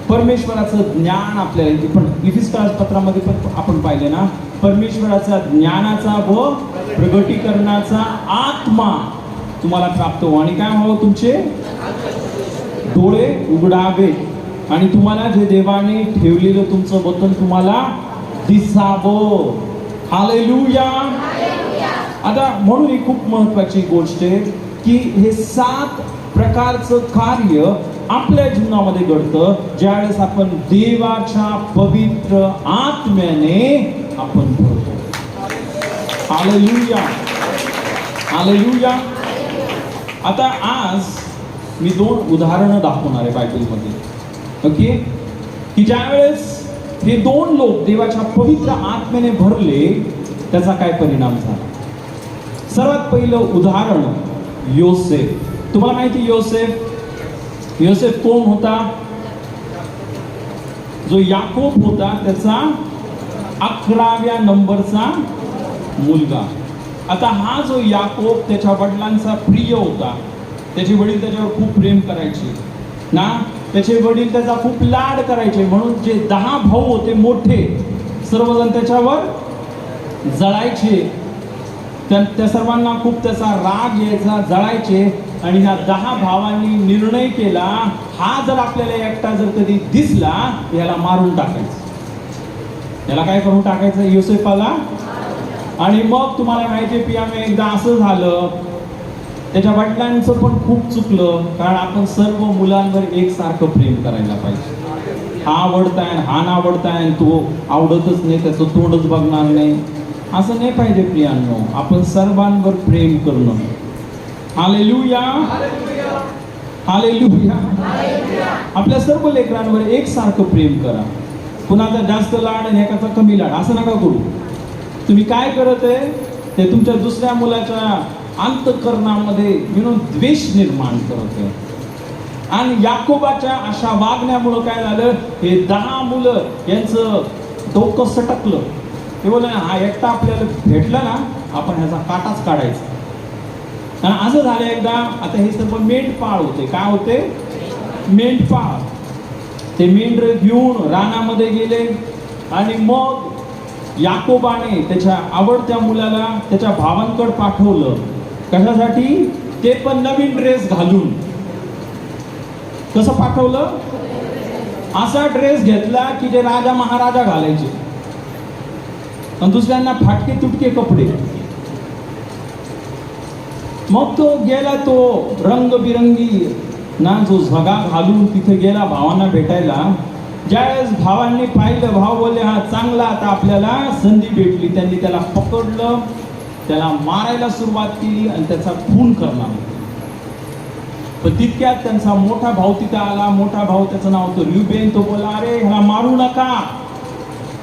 परमेश्वराचं ज्ञान आपल्याला इथे पण इफिसकास पत्रामध्ये पण आपण पाहिले ना, परमेश्वराचा ज्ञानाचा व प्रगटीकरणाचा आत्मा तुम्हाला प्राप्त हो, आणि काय व्हावं? तुमचे डोळे उघडावे आणि तुम्हाला जे देवाने ठेवलेलं तुमचं वचन तुम्हाला दिसावं. हालेलुया. आता म्हणून ही खूप महत्वाची गोष्ट आहे की हे 7 प्रकारचं कार्य आपल्या जीवनामध्ये घडतं ज्यावेळेस आपण देवाच्या पवित्र आत्म्याने आपण भरतो. हालेलुया. हालेलुया. आता आज मी 2 उदाहरणं दाखवणार आहे बायबलमध्ये. ओके, की ज्यावेळेस हे 2 लोक देवाच्या पवित्र आत्म्याने भरले त्याचा काय परिणाम झाला. सर्वात पहिलं उदाहरण योसेफ. तुम्हाला माहिती योसेफ कोण होता? जो याकोब होता त्याचा 11व्या नंबरचा मुलगा. आता हा जो याकोब त्याच्या वडिलांचा प्रिय होता. त्याचे वडील त्याच्यावर खूप प्रेम करायचे ना, त्याचे वडील त्याचा खूप लाड करायचे. म्हणून जे 10 भाऊ होते मोठे, सर्वजण त्याच्यावर जळायचे. त्या सर्वांना खूप त्याचा राग यायचा, जळायचे. आणि ह्या 10 भावांनी निर्णय केला, हा जर आपल्याला एकटा जर कधी दिसला याला मारून टाकायचं. याला काय करून टाकायचं? योसेफाला. आणि मग तुम्हाला माहिती आहे, एकदा असं झालं, त्याच्या वडिलांचं पण खूप चुकलं, कारण आपण सर्व मुलांवर एकसारखं प्रेम करायला पाहिजे. हा आवडताय, हा ना आवडताय, तो आवडतच नाही, त्याचं तोंडच बघणार नाही, असं नाही पाहिजे प्रियांनो. आपण सर्वांवर प्रेम करणं. हालेलुया. हालेलुया. आपल्या सर्व लेकरांवर एकसारखं प्रेम करा. कुणाचा जास्त लाड आणि एकाचा कमी लाड असं नका करू. तुम्ही काय करत आहे ते तुमच्या दुसऱ्या मुलाच्या अंतःकरणामध्ये द्वेष निर्माण करत आहे. आणि याकोबाच्या अशा वागण्यामुळं काय झालं, हे 10 मुलं यांचं डोकं सटकलं. ते बोलले, हा एकटा आपल्याला भेटला ना, आपण ह्याचा काटाच काढायचा. आणि असं झालं एकदा. आता हे सर्व मेंढपाळ होते. काय होते? मेंढपाळ. ते मेंढर घेऊन रानामध्ये गेले आणि मग याकोबाने त्याच्या आवडत्या मुलाला त्याच्या भावांकडे पाठवलं. कशासाठी? ते पण नवीन ड्रेस घालून. कसं पाठवलं? असा ड्रेस घेतला की जे राजा महाराजा घालायचे, आणि दुसऱ्यांना फाटके तुटके कपडे. मग तो गेला, तो रंगबिरंगी ना जो झगा घालून तिथे गेला भावांना भेटायला. ज्यावेळेस भावांनी पाहिलं, भाव बोलले, हा चांगला, आता आपल्याला संधी भेटली. त्यांनी त्याला पकडलं, त्याला मारायला सुरुवात केली आणि त्याचा खून करणार. पण तितक्यात त्यांचा मोठा भाऊ तिथे आला. मोठा भाऊ, त्याचं नाव होतं ल्युबेन. तो बोला, अरे ह्याला मारू नका,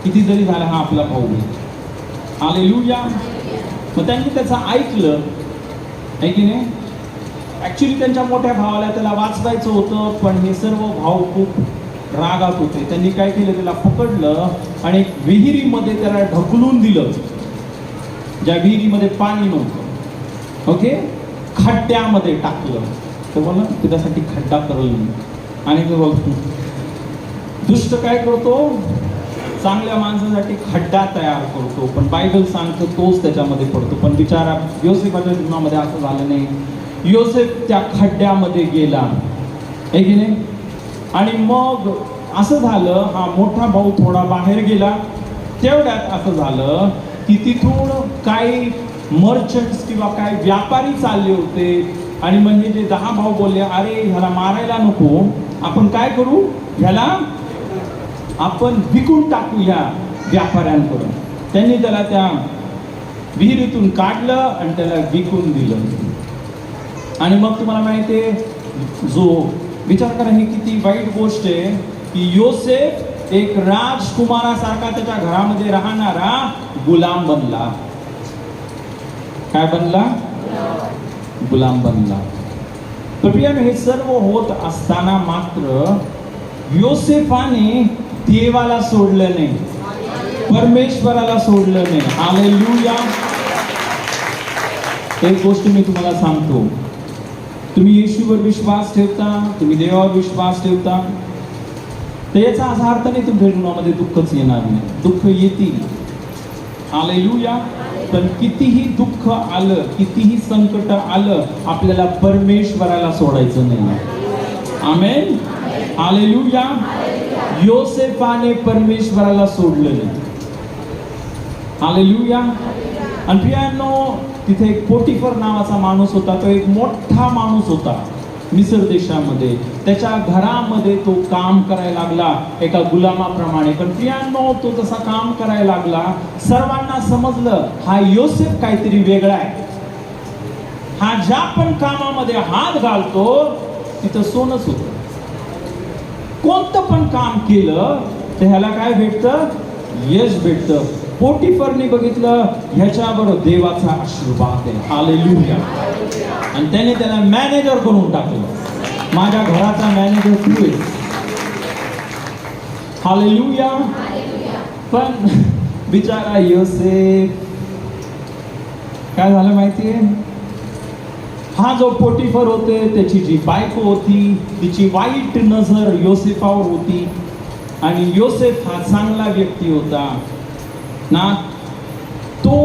किती जरी झाला हा आपला भाऊ आहे. हालेलुया. मग त्यांनी त्याचं ऐकलं आहे की नाही. ॲक्च्युली त्यांच्या मोठ्या भावाला त्याला वाचवायचं होतं, पण हे सर्व भाऊ खूप रागात होते. त्यांनी काय केलं, त्याला पकडलं आणि एक विहिरीमध्ये त्याला ढकलून दिलं, ज्या विहिरीमध्ये पाणी नव्हतं. ओके, खड्ड्यामध्ये टाकलं. तर बोला त्याच्यासाठी खड्डा करल मी. आणि तो बघ दुष्ट काय करतो, चांगल्या माणसासाठी खड्डा तयार करतो, पण बायबल सांगतो तोच त्याच्यामध्ये पडतो. पण बिचारा योसेफाच्या जीवनामध्ये असं झालं नाही. योसेफ त्या खड्ड्यामध्ये गेला आहे की नाही. आणि मग असं झालं, हा मोठा भाऊ थोडा बाहेर गेला. तेवढ्यात असं झालं की तिथून काही मर्चंट्स किंवा काही व्यापारी चालले होते. आणि म्हणजे जे 10 भाऊ बोलले, अरे ह्याला मारायला नको, आपण काय करू, ह्याला आपण विकून टाकू ह्या व्यापाऱ्यांकडून. त्यांनी त्याला त्या विहिरीतून काढलं आणि त्याला विकून दिलं. आणि मग तुम्हाला माहिती आहे, जो विचार करा ही किती वाईट गोष्ट आहे की योसेफ एक राजकुमारासारखा त्याच्या घरामध्ये राहणारा गुलाम बनला. काय बनला, गुलाम बनला. तर प्रियानो, हे सर्व होत असताना मात्र योसेफाने देवाला सोडलं नाही, परमेश्वराला सोडलं नाही. हालेलुया. एक गोष्ट मी तुम्हाला सांगतो, तुम्ही येशूवर विश्वास ठेवता, तुम्ही देवावर विश्वास ठेवता, तर याचा असा अर्थ नाही तुमच्या जीवनामध्ये दुःखच येणार नाही. दुःख येतील, हालेलुया. पण कितीही दुःख आलं, कितीही संकट आलं, आपल्याला परमेश्वराला सोडायचं नाही. आमेन, हालेलुया. योसेफाने परमेश्वराला सोडलं नाही. हालेलुया. आणि प्रियांनो, तिथे एक पोटिफर नावाचा माणूस होता. तो एक मोठा माणूस होता मिस्र देशामध्ये. त्याच्या घरामध्ये तो काम करायला लागला एका गुलामाप्रमाणे. पण प्रियांनो, तो जसा काम करायला लागला, सर्वांना समजलं हा योसेफ काहीतरी वेगळा आहे. हा ज्या पण कामामध्ये हात घालतो तिथं सोनंच होतं. कोणतं पण काम केलं तर ह्याला काय भेटतं, यश भेटतं. पोटिफरने बघितलं ह्याच्यावर देवाचा आशीर्वाद आहे. हालेलुया. आणि त्याने त्याला मॅनेजर करून टाकलं. माझ्या घराचा मॅनेजर तू आहे. हालेलुया. पण बिचारा योसेफ काय झालं माहितीये, हा जो पोटिफर होते त्याची जी बायको होती, तिची वाईट नजर योसेफावर होती. आणि योसेफ हा चांगला व्यक्ती होता ना, तो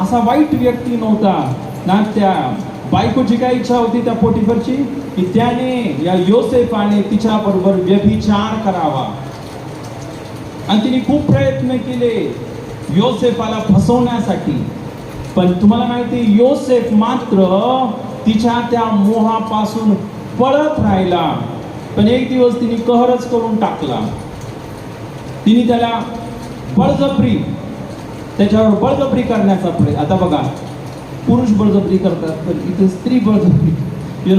असा वाईट व्यक्ती नव्हता ना. त्या बायकोची काय इच्छा होती त्या पोटिफरची की त्याने या योसेफाने तिच्या बरोबर व्यभिचार करावा. आणि तिने खूप प्रयत्न केले योसेफाला फसवण्यासाठी. पण तुम्हाला माहिती, योसेफ मात्र तिच्या त्या मोहापासून पळत राहिला. पण एक दिवस तिने कहरच करून टाकला. तिने त्याला बळजबरी, त्याच्यावर बळजबरी करण्याचा प्रयत्न. आता बघा, पुरुष बळजबरी करतात, पण इथे स्त्री बळजबरी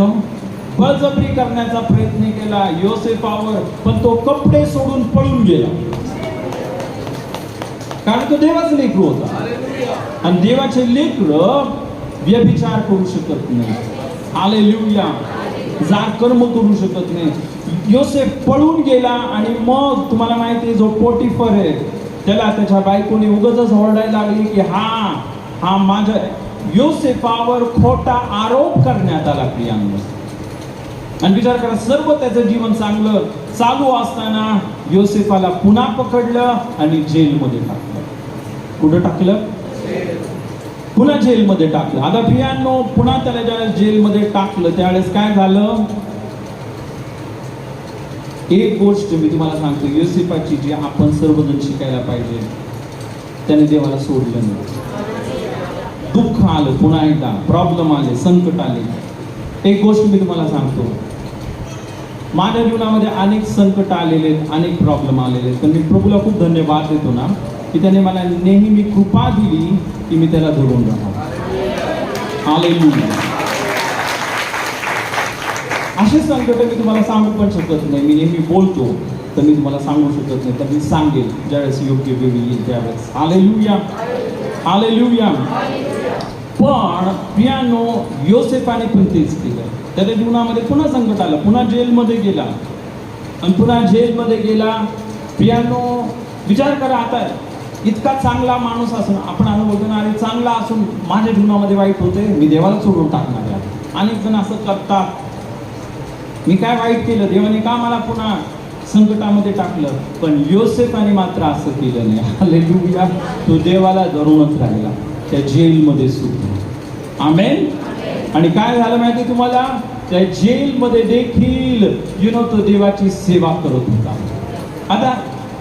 बळजबरी करण्याचा प्रयत्न केला योसेफावर. पण तो कपडे सोडून पळून गेला, कारण तो देवाचा लेकरू होता. आणि देवाचे लेकरं व्यभिचार करू शकत नाही. हालेलुया. जाग कर्म करू शकत नाही. योसेफ पळून गेला. आणि मग तुम्हाला माहिती आहे, जो पोटिफर आहे त्याला त्याच्या बायकोने उगाचच ओरडायला लागली की हा माझ्या योसेफावर खोटा आरोप करण्यात आला. प्रियांनो, आणि विचार करा, सर्व त्याचं जीवन चांगलं चालू असताना योसेफाला पुन्हा पकडलं आणि जेलमध्ये टाकलं. कुठं टाकलं? पुन्हा जेलमध्ये टाकलं. आता प्रियांनो, पुन्हा त्याला ज्यावेळेस जेलमध्ये टाकलं त्यावेळेस काय झालं, एक गोष्ट मी तुम्हाला सांगतो, योसेफाची जी आपण सर्वजण शिकायला पाहिजे, त्याने देवाला सोडलं नाही. दुःख आलं, पुन्हा एकदा प्रॉब्लेम आले, संकट आले. एक गोष्ट मी तुम्हाला सांगतो, माझ्या जीवनामध्ये अनेक संकट आलेले, अनेक प्रॉब्लेम आलेले, पण मी प्रभूला खूप धन्यवाद देतो ना की त्याने मला नेहमी कृपा दिली की मी त्याला धरून राहावं. हालेलुया. असे संकट मी तुम्हाला सांगू पण शकत नाही. मी नेहमी बोलतो तर मी तुम्हाला सांगू शकत नाही, तर मी सांगेल ज्यावेळेस योग्य वेळ येईल त्यावेळेस. हालेलुया. हालेलुया. पण प्रियानो योसेफाने पण तेच केलं. त्याच्या जीवनामध्ये पुन्हा संकट आलं, पुन्हा जेलमध्ये गेला आणि पुन्हा जेलमध्ये गेला. प्रियानो विचार करा, आता इतका चांगला माणूस असून आपण असं बोलतो ना, अरे चांगला असून माझ्या जीवनामध्ये वाईट होते, मी देवाला सोडून टाकणार आहे. अनेक जण असं करतात, मी काय वाईट केलं, देवाने का मला पुन्हा संकटामध्ये टाकलं. पण योसेफाने मात्र असं केलं नाही. हालेलुया. तो देवाला धरूनच राहिला त्या जेलमध्ये सुद्धा. आमेन. आणि काय झालं माहिती तुम्हाला, त्या जेलमध्ये देखील तो देवाची सेवा करत होता. आता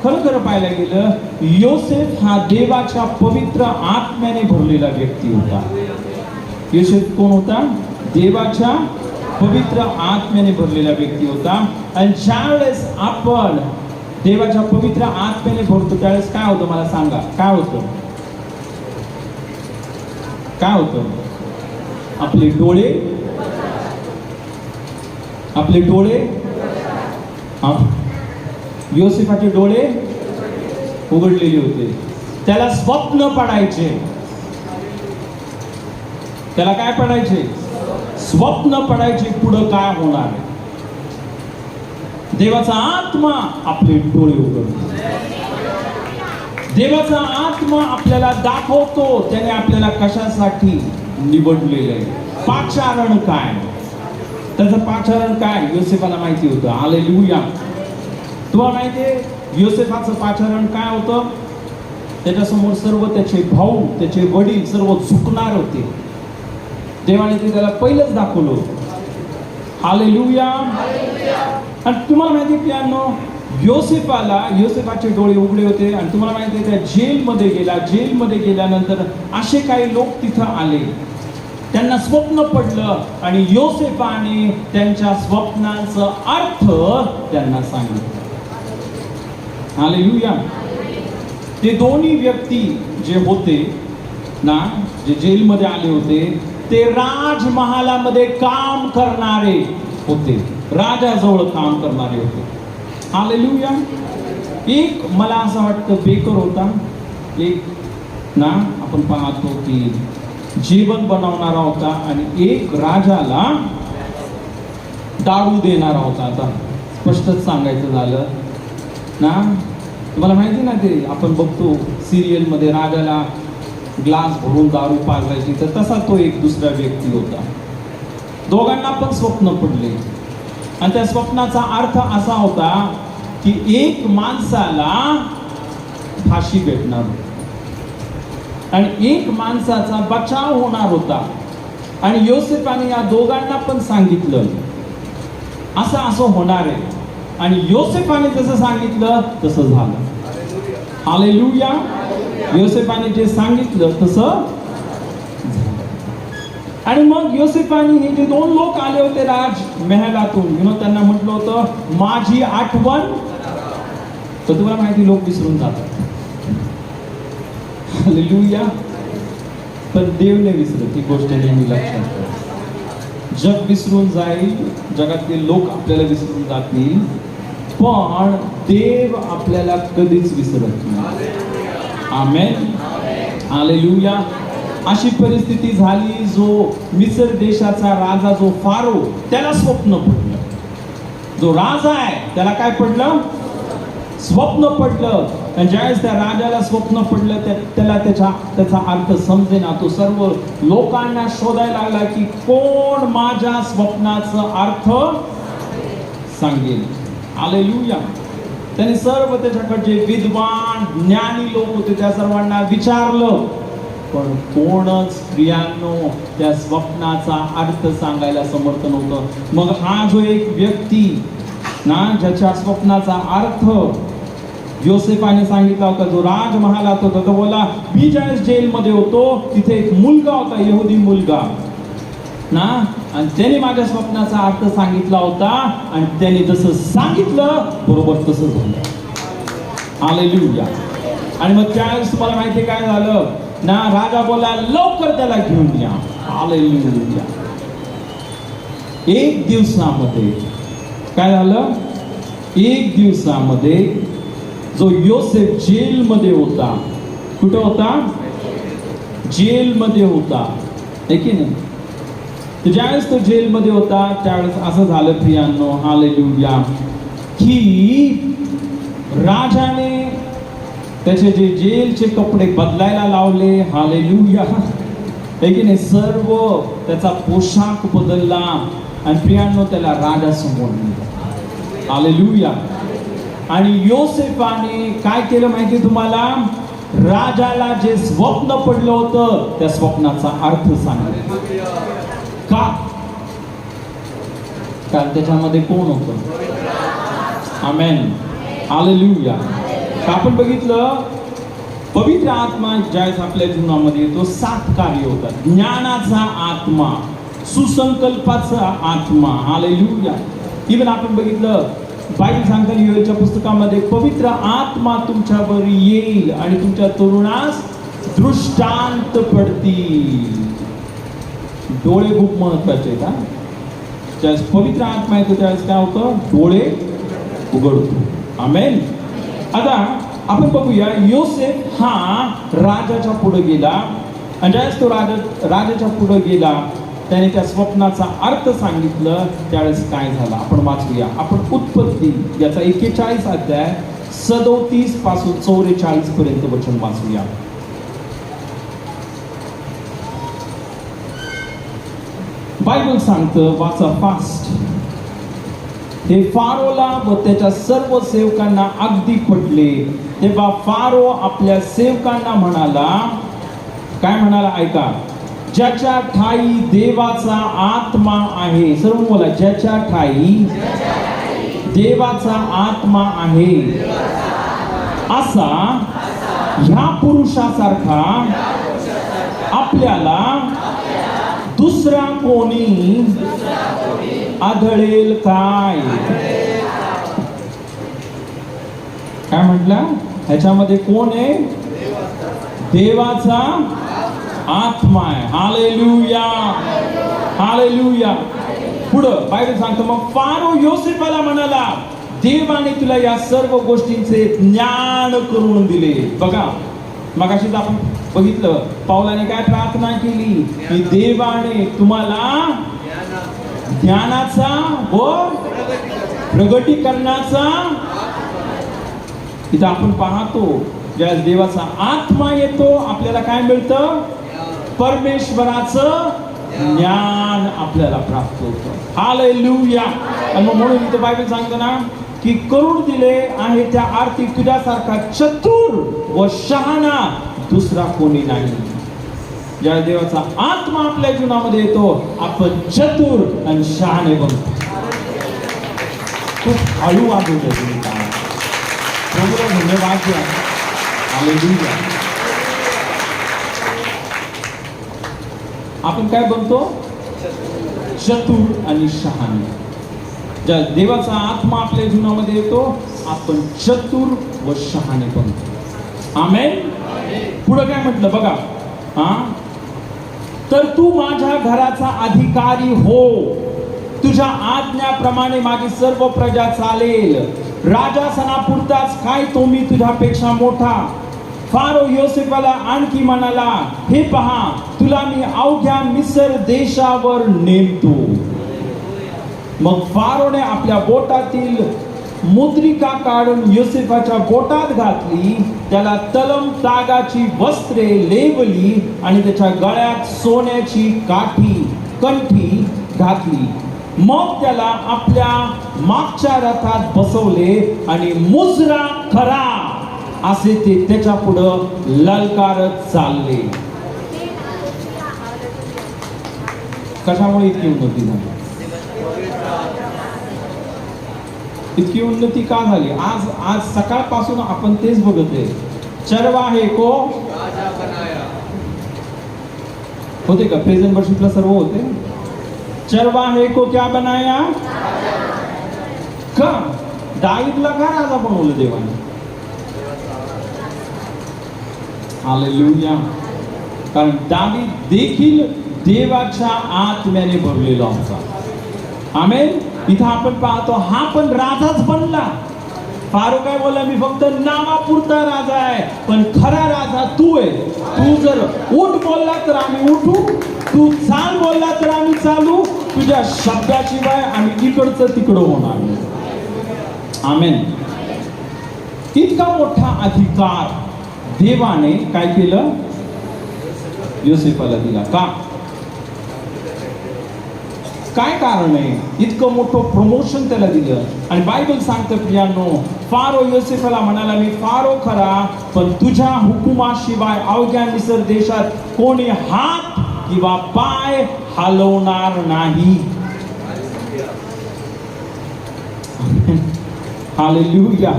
खरं पाहायला गेलं, योसेफ हा देवाच्या पवित्र आत्म्याने भरलेला व्यक्ती होता. योसेफ कोण होता? देवाच्या पवित्र आत्म्याने भरलेला व्यक्ती होता. आणि ज्यावेळेस आपण देवाच्या पवित्र आत्म्याने भरतो त्यावेळेस काय होतं, मला सांगा काय होतं? काय होतं? आपले डोळे योसेफाचे डोळे उघडलेले होते. त्याला स्वप्न पडायचे. त्याला काय पडायचे? स्वप्न पडायचे, पुढं काय होणार आहे. देवाचा आत्मा आपले डोळे उघडतो. देवाचा आत्मा आपल्याला दाखवतो त्याने आपल्याला कशासाठी निवडलेलं आहे. पाचारण काय, त्याचं पाचारण काय योसेफाला माहिती होतं. हालेलुया. तुम्हाला माहिती आहे योसेफाचं पाचारण काय होतं? त्याच्यासमोर सर्व त्याचे भाऊ, त्याचे वडील सर्व झुकणार होते. देवाने ते त्याला पहिलंच दाखवलं. हालेलुया. आणि तुम्हाला माहिती आहे प्रियांनो, योसेफाचे डोळे उघडे होते. आणि तुम्हाला माहिती आहे त्या जेलमध्ये गेला. जेलमध्ये गेल्यानंतर असे काही लोक तिथं आले, त्यांना स्वप्न पडलं आणि योसेफाने त्यांच्या स्वप्नांचा अर्थ त्यांना सांगितलं. हालेलुया. ते दोन्ही व्यक्ती जे होते ना, जे जेलमध्ये आले होते, ते राजमहालामध्ये काम करणारे होते, राजाजवळ काम करणारे होते. हालेलुया. एक मला असं वाटतं बेकर होता, एक ना आपण पाहतो की जेवण बनवणारा होता आणि एक राजाला दारू देणारा होता. आता स्पष्टच सांगायचं झालं ना, तुम्हाला माहिती ना, ते आपण बघतो सिरियलमध्ये राजाला ग्लास भरून दारू पाजायची, तर तसा तो एक दुसरा व्यक्ती होता. दोघांना पण स्वप्न पडले आणि त्या स्वप्नाचा अर्थ असा होता की एक माणसाला फाशी भेटणार आणि एक माणसाचा बचाव होणार होता. आणि योसेफाने या दोघांना पण सांगितलं असं होणार आहे. आणि योसेफाने जसं सांगितलं तसं झालं. हालेलुया. योसेफाने जे सांगितलं तसं झालं. आणि मग योसेफाने हे जे दोन लोक आले होते राजमहालातून, त्यांना म्हटलं होतं माझी आठवण. तर तुम्हाला माहिती, लोक विसरून जातात. हालेलुया. पण देव नाही विसरत, ही गोष्ट नेहमी लक्षात ठेवा. जग विसरून जाईल, जगातले लोक आपल्याला विसरून जातील, पण देव आपल्याला कधीच विसरत नाही. आमेन. हालेलुया. अशी परिस्थिती झाली, जो मिस्र देशाचा राजा जो फारो, त्याला स्वप्न पडलं. जो राजा आहे त्याला काय पडलं? स्वप्न पडलं. आणि ज्यावेळेस त्या राजाला स्वप्न पडलं, त्याला त्याचा अर्थ समजेना. तो सर्व लोकांना शोधायला लागला की कोण माझ्या स्वप्नाचा अर्थ सांगेल. हालेलुया. त्यांनी सर्व त्याच्याकडे जे विद्वान ज्ञानी लोक होते त्या सर्वांना विचारलं, पण कोणच प्रियांनो त्या स्वप्नाचा अर्थ सांगायला समर्थ नव्हतं. मग हा जो एक व्यक्ती ना, ज्याच्या स्वप्नाचा अर्थ योसेफाने सांगितला होता, जो राजमहालात होता, तो बोला मी ज्यावेळेस जेलमध्ये होतो तिथे एक मुलगा होता, यहुदी मुलगा ना, आणि त्याने माझ्या स्वप्नाचा अर्थ सांगितला होता आणि त्याने जसं सांगितलं बरोबर तसं झालं. हालेलुया. आणि मग त्यावेळेस तुम्हाला माहिती काय झालं ना, राजा बोला लवकर त्याला घेऊन या. हालेलुया. एक दिवसामध्ये काय झालं? एक दिवसामध्ये जो योसेफ जेलमध्ये होता, कुठं होता? जेलमध्ये होता, आहे की नाही? तर ज्यावेळेस तो जेलमध्ये होता त्यावेळेस असं झालं प्रियांनो, हालेलुया, की राजाने त्याचे जे जेलचे कपडे बदलायला लावले, हालेलुया, आहे की नाही? सर्व त्याचा पोशाख बदलला आणि प्रियांनो त्याला राजासमोर नेलं, हालेलुया. आणि योसेफाने काय केलं माहिती तुम्हाला? राजाला जे स्वप्न पडलं होतं त्या स्वप्नाचा अर्थ सांगितला. का? कारण त्याच्यामध्ये कोण होतं? आमेन, हालेलुया. आपण बघितलं पवित्र आत्मा ज्यावेळेस आपल्या जीवनामध्ये येतो 7 कार्य होतात. ज्ञानाचा आत्मा, सुसंकल्पाचा आत्मा, हालेलुया. इव्हन आपण बघितलं बायबल सांगतात योएलच्या पुस्तकामध्ये पवित्र आत्मा तुमच्यावर येईल आणि तुमच्या तरुणास दृष्टांत पडतील. डोळे खूप महत्वाचे आहेत. ज्यावेळेस पवित्र आत्मा येतो त्यावेळेस काय होतं? डोळे उघडतो. आमेन. आता आपण बघूया, योसेफ हा राजाच्या पुढे गेला आणि ज्यावेळेस तो राजाच्या पुढे गेला त्याने त्या स्वप्नाचा अर्थ सांगितलं. त्यावेळेस काय झालं आपण वाचूया. आपण उत्पत्ती याचा 41 अध्याय 37 पासून 44 पर्यंत वचन वाचूया. बायबल सांगतं, वाचा फास्ट. हे फारोला व त्याच्या सर्व सेवकांना अगदी पटले. तेव्हा फारो आपल्या सेवकांना म्हणाला, काय म्हणाला? ऐका. ज्याच्या ठाई देवाचा आत्मा आहे, सर्व बोला, ज्याच्या ठाई देवाचा आत्मा आहे, असा ह्या पुरुषासारखा आपल्याला दुसरा कोणी आढळेल काय? काय म्हटलं? ह्याच्यामध्ये कोण आहे? देवाचा आत्मा आहे. Hallelujah, hallelujah. पुढं बायबल सांगतो, मग फारो योसेफाला म्हणाला, देवाने तुला या सर्व गोष्टींचे ज्ञान करून दिले. बघा, मगाशीच आपण बघितलं पावलाने काय प्रार्थना केली, की देवाने तुम्हाला ज्ञानाचा व प्रगटीकरणाचा. इथं आपण पाहतो ज्या देवाचा आत्मा येतो आपल्याला काय मिळतं? परमेश्वराचं ज्ञान आपल्याला प्राप्त होतं. हालेलुया. आणि म्हणून इथं बायबल सांगतं ना, की करून दिले आहे त्या आरती तुझ्यासारखा चतुर व शहाणा दुसरा कोणी नाही. ज्या देवाचा आत्मा आपल्या जीवनामध्ये येतो आपण चतुर आणि शहाणे बनतो. खूप हळू वाजवलं तुम्ही काय, धन्यवाद द्या. हालेलुया. आपण काय बनतो? चतुर आणि शहाणे. ज्या देवाचा आत्मा आपल्या जीवनामध्ये येतो आपण चतुर व शहाणे बनतो. आमेन. पुढे काय म्हटलं बघा, तर तू माझ्या घराचा अधिकारी हो, तुझ्या आज्ञाप्रमाणे माझी सर्व प्रजा चालेल. राजासनापुरताच काय तो मी तुझ्यापेक्षा मोठा. फारो योसेफाला आणखी म्हणाला, हे पहा तुला मी अवघ्या मिस्र देशावर नेमतो. मग फारोने आपल्या बोटातील मुद्रिका काढून योसेफाच्या बोटात घातली, त्याला तलम तागाची वस्त्रे लेवली आणि त्याच्या गळ्यात सोन्याची कंठी घातली. मग त्याला आपल्या मागच्या रथात बसवले आणि मुजरा खरा असे ते त्याच्या पुढं ललकारत चालले. कशामुळे इतकी उन्नती झाली? इतकी उन्नती का झाली? आज सकाळपासून आपण तेच बघतोय. चरवाहे को होते का? प्रेझेंट वर्शिपला सर्व होते. चरवाहे को क्या बनाया? का दाऊदला का राजा बनवलं देवाने? हालेलुया. कारण दावीद देखील देवाच्या आत्म्याने भरलेला होता. आमेन. इथं आपण पाहतो हा पण राजाच बनला. फारो काय बोलला, मी फक्त नावापुरता राजा आहे, पण खरा राजा तू आहे. तू जर उठ बोलला तर आम्ही उठू, तू चाल बोलला तर आम्ही चालू, तुझ्या शब्दाशिवाय आम्ही इकडचं तिकडं होणार नाही. आमेन. इतका मोठा अधिकार देवाने काय केलं, योसेफाला दिला. का? काय कारण आहे? इतकं मोठं प्रमोशन त्याला दिलं. आणि बायबल सांगतं प्रियानो, फारो योसेफाला म्हणाला, मी फारो खरा, पण तुझ्या हुकुमाशिवाय अवघ्या मिसर देशात कोणी हात किंवा पाय हलवणार नाही. हालेलुया.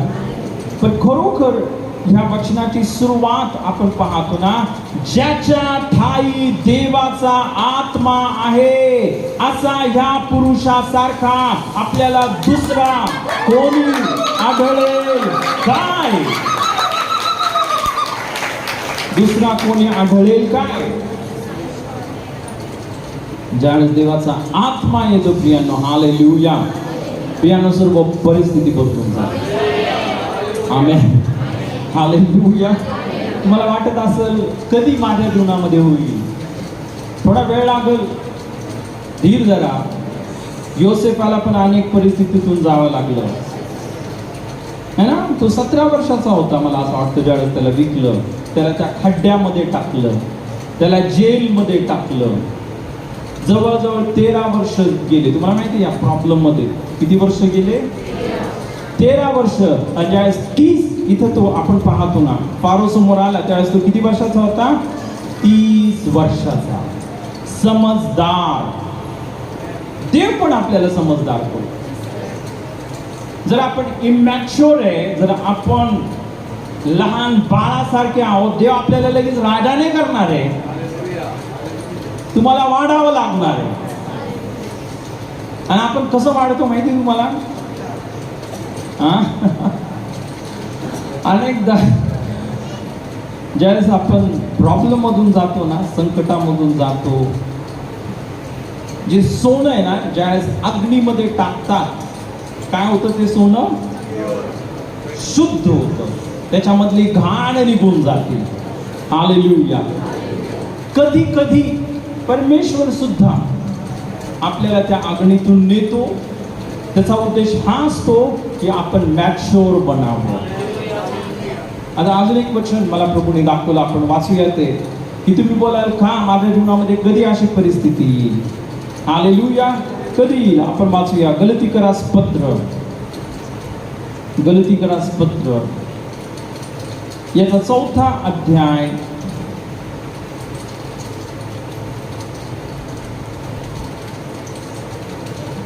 पण खरोखर ह्या वचनाची सुरुवात आपण पाहतो ना, ज्याच्या ठाई देवाचा आत्मा आहे असा ह्या पुरुषासारखा आपल्याला दुसरा कोणी आढळेल काय? दुसरा कोणी आढळेल काय? ज्यावेळेस देवाचा आत्मा येतो प्रियानो, हालेलुया, प्रियानो सर्व परिस्थिती बदलून जाते. आमेन. हालेलुया. तुम्हाला वाटत असेल कधी माझ्या जीवनामध्ये होईल, थोडा वेळ लागेल, धीर जरा. योसेफाला पण अनेक परिस्थितीतून जावं लागलं है ना. तो 17 वर्षाचा होता मला असं वाटतं ज्यावेळेस त्याला विकलं, त्याला त्या खड्ड्यामध्ये टाकलं, त्याला जेलमध्ये टाकलं. जवळजवळ 13 वर्ष गेले. तुम्हाला माहिती या प्रॉब्लेम मध्ये किती वर्ष गेले? 13 वर्ष. आणि ज्यावेळेस 30 इथं तो आपण पाहतो ना, फारो समोर आला त्यावेळेस तो किती वर्षाचा होता? 30 वर्षाचा. समजदार. देव पण आपल्याला समजदार करतो. जर आपण इमॅच्युअर आहे, जर आपण लहान बाळासारखे आहोत, देव आपल्याला लगेच राजा नाही करणार आहे, तुम्हाला वाढावं लागणार आहे. आणि आपण कसं वाढतो माहिती तुम्हाला? अनेकदा ज्यावेळेस आपण प्रॉब्लेम मधून जातो ना, संकटामधून जातो, जे सोनं आहे ना, ज्यावेळेस अग्नीमध्ये टाकतात काय होतं? ते सोनं शुद्ध होतं, त्याच्यामधली घाण निघून जाते. हालेलुया. कधी कधी परमेश्वर सुद्धा आपल्याला त्या अग्नीतून नेतो. त्याचा उद्देश हा असतो की आपण मॅच्युअर बनावं. आता अजून एक वचन मला प्रभूने दाखवलं, आपण वाचूया ते, की तुम्ही बोलाल का माझ्या जीवनामध्ये कधी अशी परिस्थिती येईल? हालेलुया. कधी येईल? आपण वाचूया गलतीकरास पत्र, गलतीकरास पत्र याचा 4था अध्याय,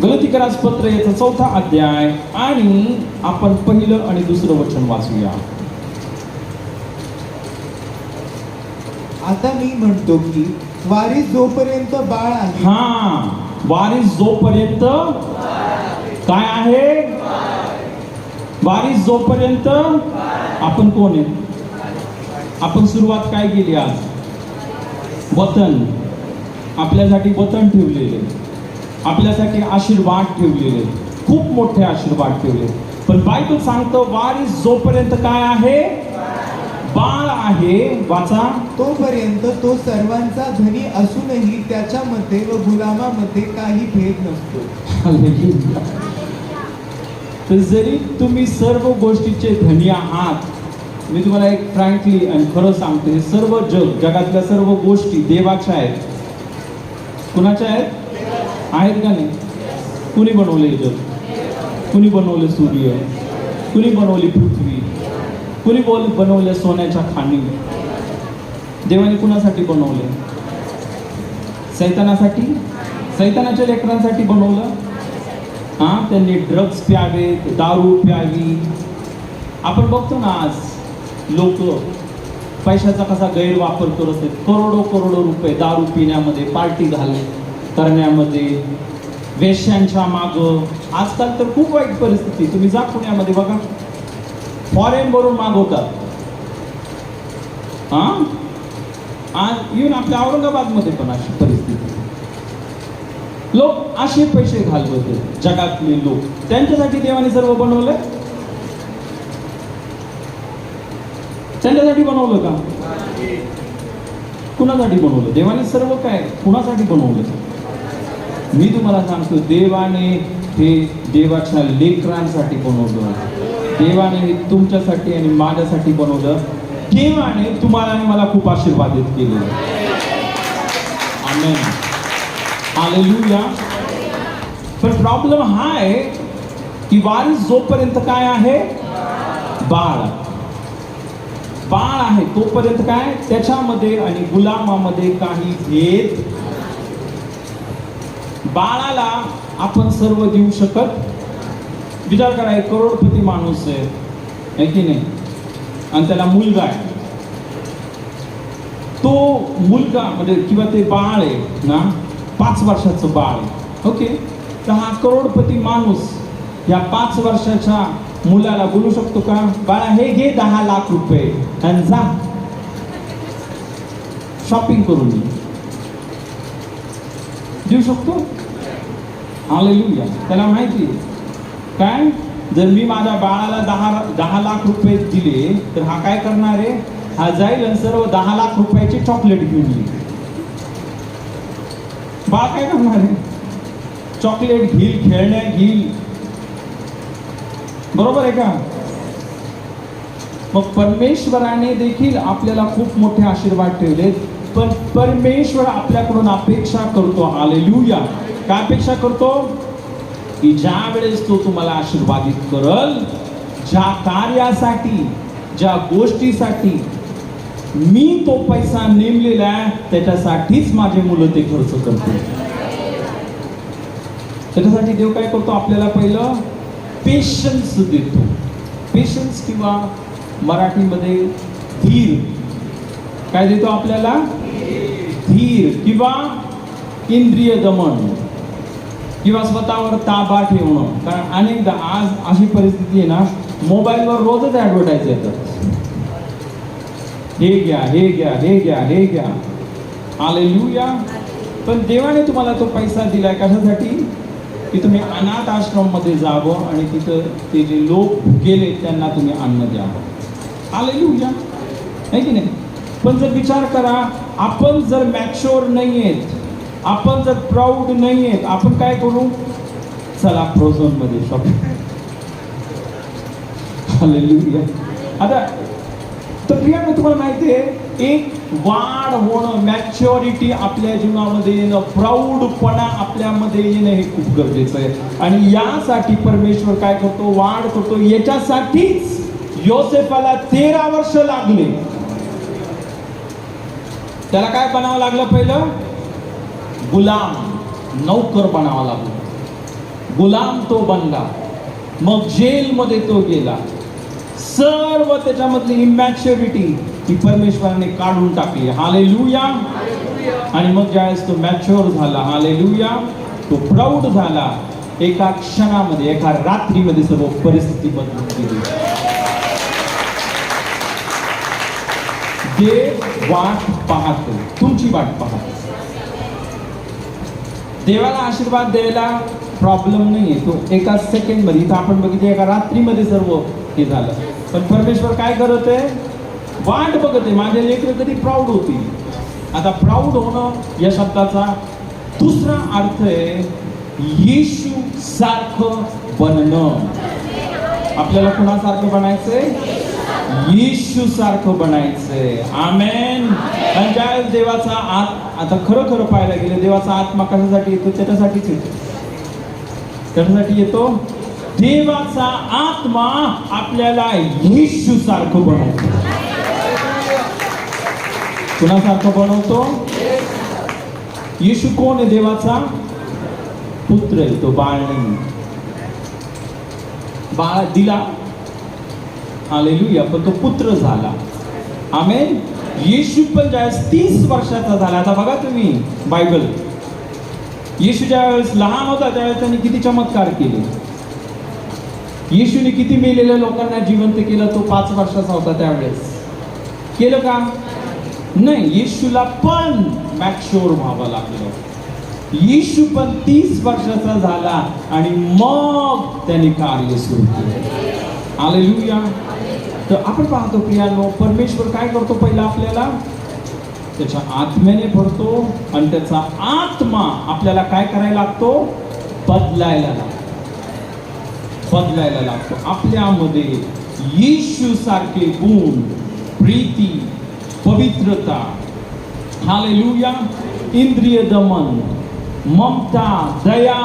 गलतीकरास पत्र याचा 4था अध्याय, आणि आपण पहिलं आणि दुसरं वचन वाचूया. आता मी म्हणतो की वारीस जोपर्यंत बाळ आहे, हा, वारीस जोपर्यंत काय आहे? वारीस जोपर्यंत. आपण कोण आहे? आपण सुरुवात काय केली आज? वतन. आपल्यासाठी वतन ठेवलेले, आपल्यासाठी आशीर्वाद ठेवलेले, खूप मोठे आशीर्वाद ठेवले. पण बायबल सांगतं वारीस जोपर्यंत काय आहे? बाळ आहे. वाचा. तोपर्यंत तो सर्वांचा धनी असूनही त्याच्यामध्ये व गुलामामध्ये काही भेद नसतो. तर जरी तुम्ही सर्व गोष्टीचे धनी आहात, मी तुम्हाला एक फ्रँकली आणि खरं सांगतो, हे सर्व जगातल्या सर्व गोष्टी देवाच्या आहेत. कुणाच्या आहेत? आहेत का नाही? कुणी बनवले जग? कुणी बनवले सूर्य? कुणी बनवली पृथ्वी? कुणी बनवले सोन्याच्या खाणी? देवाने कुणासाठी बनवले? सैतानासाठी? सैतानाच्या लेकरांसाठी बनवलं. हा, त्यांनी ड्रग्स प्यावेत, दारू प्यावी. आपण बघतो ना आज लोक पैशाचा कसा गैरवापर करत आहेत. करोडो रुपये दारू पिण्यामध्ये, पार्टी करण्यामध्ये, वेश्यांच्या माग. आजकाल तर खूप वाईट परिस्थिती. तुम्ही जा पुण्यामध्ये बघा, फॉरेन वरून मागवतात. हा, आज येऊन आपल्या औरंगाबादमध्ये पण अशी परिस्थिती. लोक असे पैसे घालवत जगातले लोक. त्यांच्यासाठी देवाने सर्व बनवलंय. त्यांच्यासाठी बनवलं का? कुणासाठी बनवलं? देवाने सर्व काय कुणासाठी बनवलं? मी तुम्हाला सांगतो, देवाने हे देवाच्या लेकरांसाठी बनवलं. देवाने हे तुमच्यासाठी आणि माझ्यासाठी बनवलं. देवाने तुम्हाला आणि मला खूप आशीर्वादित केले. आमेन. हालेलुया. पण प्रॉब्लेम हा आहे की वारीस जोपर्यंत काय आहे? बाळ. बाळ आहे तोपर्यंत काय? त्याच्यामध्ये आणि गुलामामध्ये काही भेद. बाळाला आपण सर्व देऊ शकत. विचार करा, एक करोडपती माणूस आहे की नाही, आणि त्याला मुलगा आहे. तो मुलगा म्हणजे किंवा ते बाळ आहे ना, 5 वर्षाचं बाळ आहे. ओके, तर हा करोडपती माणूस या 5 वर्षाच्या मुलाला बोलू शकतो का, बाळा हे घे 10 लाख रुपये आणि जा शॉपिंग करून ये? देऊ शकतो? हालेलुया. त्याला माहिती काय, जर मी माझ्या बाळाला 10 लाख रुपये दिले तर हा काय करणार आहे? हा जाईल आणि सर्व 10 लाख रुपयाची चॉकलेट घेऊन येईल. बाळ काय करणार आहे? चॉकलेट घेईल, खेळण्या घेईल. बरोबर आहे का? मग परमेश्वराने देखील आपल्याला खूप मोठे आशीर्वाद ठेवलेत. पण परमेश्वर आपल्याकडून अपेक्षा करतो, हालेलुया, काय अपेक्षा करतो? की ज्या वेळेस तो तुम्हाला आशीर्वादित करल, ज्या कार्यासाठी, ज्या गोष्टीसाठी मी तो पैसा नेमलेला आहे, त्याच्यासाठीच माझे मुलं ते खर्च करतो. त्याच्यासाठी देव काय करतो? आपल्याला पहिलं पेशन्स देतो. पेशन्स किंवा मराठीमध्ये धीर. काय देतो आपल्याला? धीर किंवा इंद्रिय दमन किंवा स्वतःवर ताबा ठेवणं. कारण अनेकदा आज अशी परिस्थिती आहे ना, मोबाईलवर रोजच ॲडव्हर्टाईज येतात, हे घ्या, हे घ्या, हे घ्या, हे घ्या. हालेलुया. पण देवाने तुम्हाला तो पैसा दिलाय कशासाठी? की तुम्ही अनाथ आश्रममध्ये जावं आणि तिथं ते जे लोक गेले त्यांना तुम्ही अन्न द्यावं. हालेलुया, आहे की नाही? पण जर विचार करा, आपण जर मॅच्युअर नाही आहेत, आपण जर प्राऊड नाही आहेत, आपण काय करू? चला फ्रोझन मध्ये शॉपिंग. हालेलुया. आता तर प्रियांनो, तुम्हाला माहिती आहे, एक वाढ होणं, मॅच्युरिटी आपल्या जीवनामध्ये येणं, प्राऊडपणा आपल्यामध्ये येणं हे खूप गरजेचं आहे. आणि यासाठी परमेश्वर काय करतो? वाढ करतो. याच्यासाठीच योसेफाला 13 वर्ष लागले. त्याला काय बनावं लागलं? पहिलं गुलाम, नौकर बनावं लागलं. गुलाम तो बनला, मग जेलमध्ये तो गेला. सर्व त्याच्यामधली इमॅच्युरिटी ही परमेश्वराने काढून टाकली. हालेलुया. आणि मग ज्यावेळेस तो मॅच्युअर झाला, हालेलुया, तो प्राऊड झाला, एका क्षणामध्ये, एका रात्रीमध्ये सर्व परिस्थिती बदलून गेली. देव वाट पाहतो, तुमची वाट पाहतो. देवाला आशीर्वाद द्यायला प्रॉब्लेम नाहीये, तो एका सेकंड मध्ये. इथं आपण बघितलं एका रात्रीमध्ये सर्व हे झालं. पण परमेश्वर काय करत आहे? वाट बघत आहे, माझे लेकरं कधी प्राऊड होतील. आता प्राऊड होणं या शब्दाचा दुसरा अर्थ आहे येशू सारखं बनणं. आपल्याला कुणासारखं बनायचंय? येशू सारखं बनायचंय. आमेन. आणि ज्या देवाचा आता खरं खरं पाहायला गेलं, देवाचा आत्मा कशासाठी येतो? त्याच्यासाठीच येतो. त्याच्यासाठी येतो. देवाचा आत्मा आपल्याला येशू सारखं बनवतो. कुणासारखं बनवतो? येशू कोण आहे? देवाचा पुत्र आहे, तो बाळ नाही. बाळ दिला, हालेलुया, पण तो पुत्र झाला. आमेन. येशू पण ज्यावेळेस 30 वर्षाचा झाला, आता बघा तुम्ही बायबल, येशू ज्यावेळेस लहान होता त्यावेळेस त्यांनी किती चमत्कार केले. येशूने किती मेलेल्या लोकांना जिवंत केलं. तो 5 वर्षाचा होता त्यावेळेस. केलं का? नाही. येशूला पण मॅच्युअर व्हावं लागलं. येशू पण 30 वर्षाचा झाला आणि मग त्यांनी कार्य सुरू केलं. हालेलुया. तर आपण पाहतो प्रियांनो, परमेश्वर काय करतो पहिला आपल्याला त्याच्या आत्म्याने भरतो आणि त्याचा आत्मा आपल्याला काय करायला लागतो, बदलायला लागतो. आपल्यामध्ये येशू सारखे गुण, प्रीती, पवित्रता, हालेलुया, इंद्रिय दमन, ममता, दया,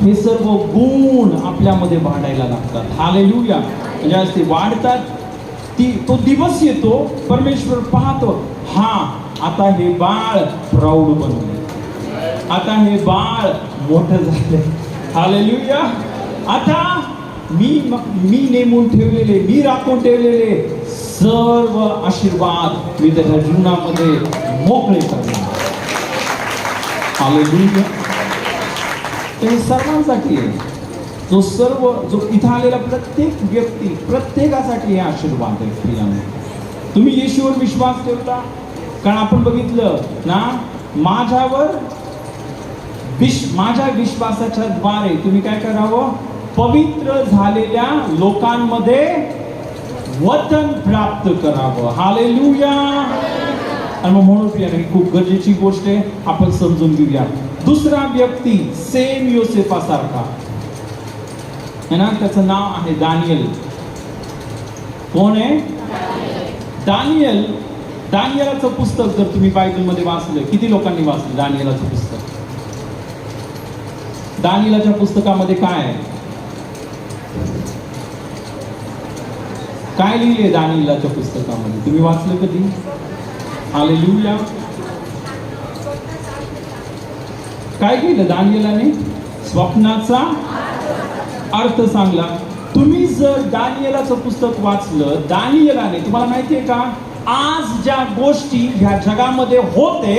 हे सर्व गुण आपल्यामध्ये वाढायला लागतात. हालेलुया. म्हणजे आज ते वाढतात, तो दिवस येतो, परमेश्वर पाहतो, हा आता हे बाळ प्रौढ बनले, आता हे बाळ मोठं झाले. हालेलुया. आता मी नेमून ठेवलेले, मी राखून ठेवलेले सर्व आशीर्वाद मी त्याच्या जीवनामध्ये मोकळे करणार. हालेलुया. ते सर्वांसाठी आहे. जो इथं आलेला प्रत्येक व्यक्ती, प्रत्येकासाठी हे आशीर्वाद आहे. प्रियाने, तुम्ही येशूवर विश्वास ठेवता, कारण आपण बघितलं ना, माझ्या विश्वासाच्या द्वारे तुम्ही काय करावं, पवित्र झालेल्या लोकांमध्ये वतन प्राप्त करावं. हालेलुया. आणि मग म्हणून प्रियाने, खूप गरजेची गोष्ट आहे, आपण समजून घेऊया. दुसरा व्यक्ती सेम योसेफासारखा है ना, त्याचं नाव आहे दानियल. कोण आहे? दानियलाचं पुस्तक जर तुम्ही बायबलमध्ये वाचलं, किती लोकांनी वाचलं दानियलाचं पुस्तक? दानियलाच्या पुस्तकामध्ये काय आहे, काय लिहिले दानियलाच्या पुस्तकामध्ये? तुम्ही वाचलं कधी? हालेलुया. काय केलं दानियलाने? स्वप्नाचा अर्थ सांगला. तुम्ही जर दानियलाचं पुस्तक वाचलं, दानियलाने, तुम्हाला माहितीये का, आज ज्या गोष्टी ह्या जगामध्ये होते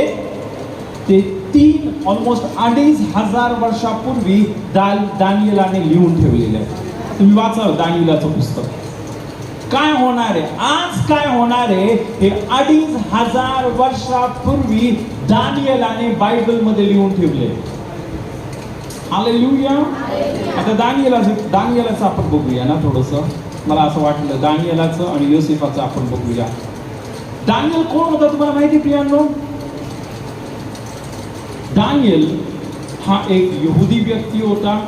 ते 2,500 वर्षापूर्वी दानियलाने लिहून ठेवलेले आहे. तुम्ही वाचावं दानियलाचं पुस्तक. काय होणार आहे, आज काय होणार आहे, हे 2,500 वर्षापूर्वी दानियलाने बायबलमध्ये लिहून ठेवले. हालेलुया. आता दानियलाचं आपण बघूया ना थोडंसं. मला असं वाटलं दानियलाचं आणि योसेफाचं आपण बघूया. दानियल कोण होता तुम्हाला माहिती प्रियांनो? दानियल हा एक यहुदी व्यक्ती होता.